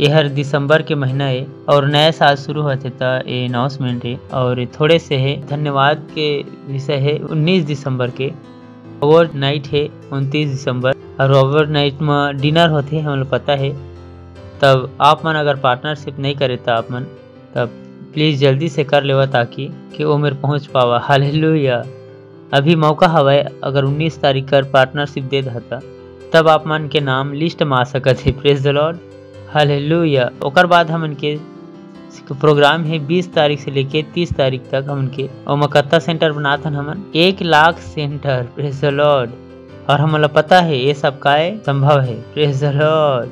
ये हर दिसंबर के महीना है और नया साल शुरू होते था ये अनाउंसमेंट है और थोड़े से है धन्यवाद के विषय है 19 दिसंबर के ओवर नाइट है 29 दिसंबर और ओवर नाइट में डिनर होते हैं हम लोग पता है। तब आप मन अगर पार्टनरशिप नहीं करे तो आप मन तब प्लीज़ जल्दी से कर लेवा ताकि कि वो मेरे पहुँच पावा। हालेलुया। अभी मौका हवा अगर 19 तारीख कर पार्टनरशिप दे देता तब आप मन के नाम लिस्ट में आ सकत है। Praise the lord. हालेलुया। ओकर बाद हमन के प्रोग्राम है 20 तारीख से लेके 30 तारीख तक हमन के और मकत्ता सेंटर बनाथन हमन 1 lakh centre. Praise the Lord. और हमला पता है ये सब का संभव है। Praise the Lord.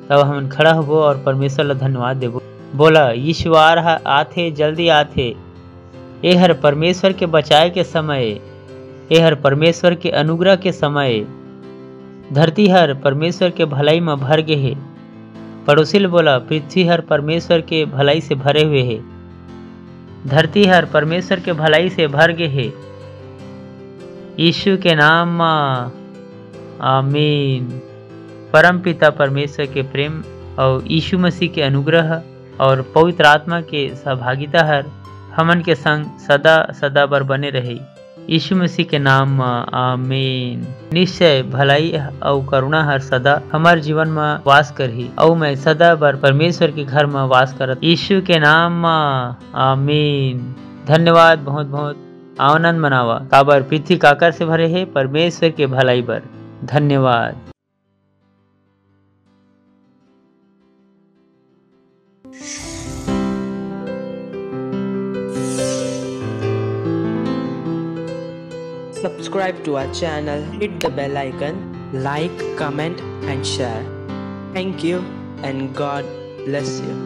तब हमन खड़ा होबो और परमेश्वर ला धन्यवाद देबो। बोला यीशु आ रहा आथे जल्दी आथे। ये हर परमेश्वर के बचाए के समय, ये हर परमेश्वर के अनुग्रह के समय। धरती हर परमेश्वर के भलाई में भर गे है। पड़ोसी ले बोला पृथ्वी हर परमेश्वर के भलाई से भरे हुए है। धरती हर परमेश्वर के भलाई से भर गे है। यीशु के नाम में आमीन। परम पिता परमेश्वर के प्रेम और यीशु मसीह के अनुग्रह और पवित्र आत्मा के सहभागिता हर हमन के संग सदा सदा बर बने रहे। यीशु मसीह के नाम में आमीन। निश्चय भलाई और करुणा हर सदा हमार जीवन में वास करही और मैं सदा बर परमेश्वर के घर में वास करत। यीशु के नाम में आमीन। धन्यवाद। बहुत बहुत आनंद मनावा काबर पृथ्वी काकर से भरे है परमेश्वर के भलाई बर। धन्यवाद। Subscribe to our channel, hit the bell icon, like, comment and share. Thank you and God bless you.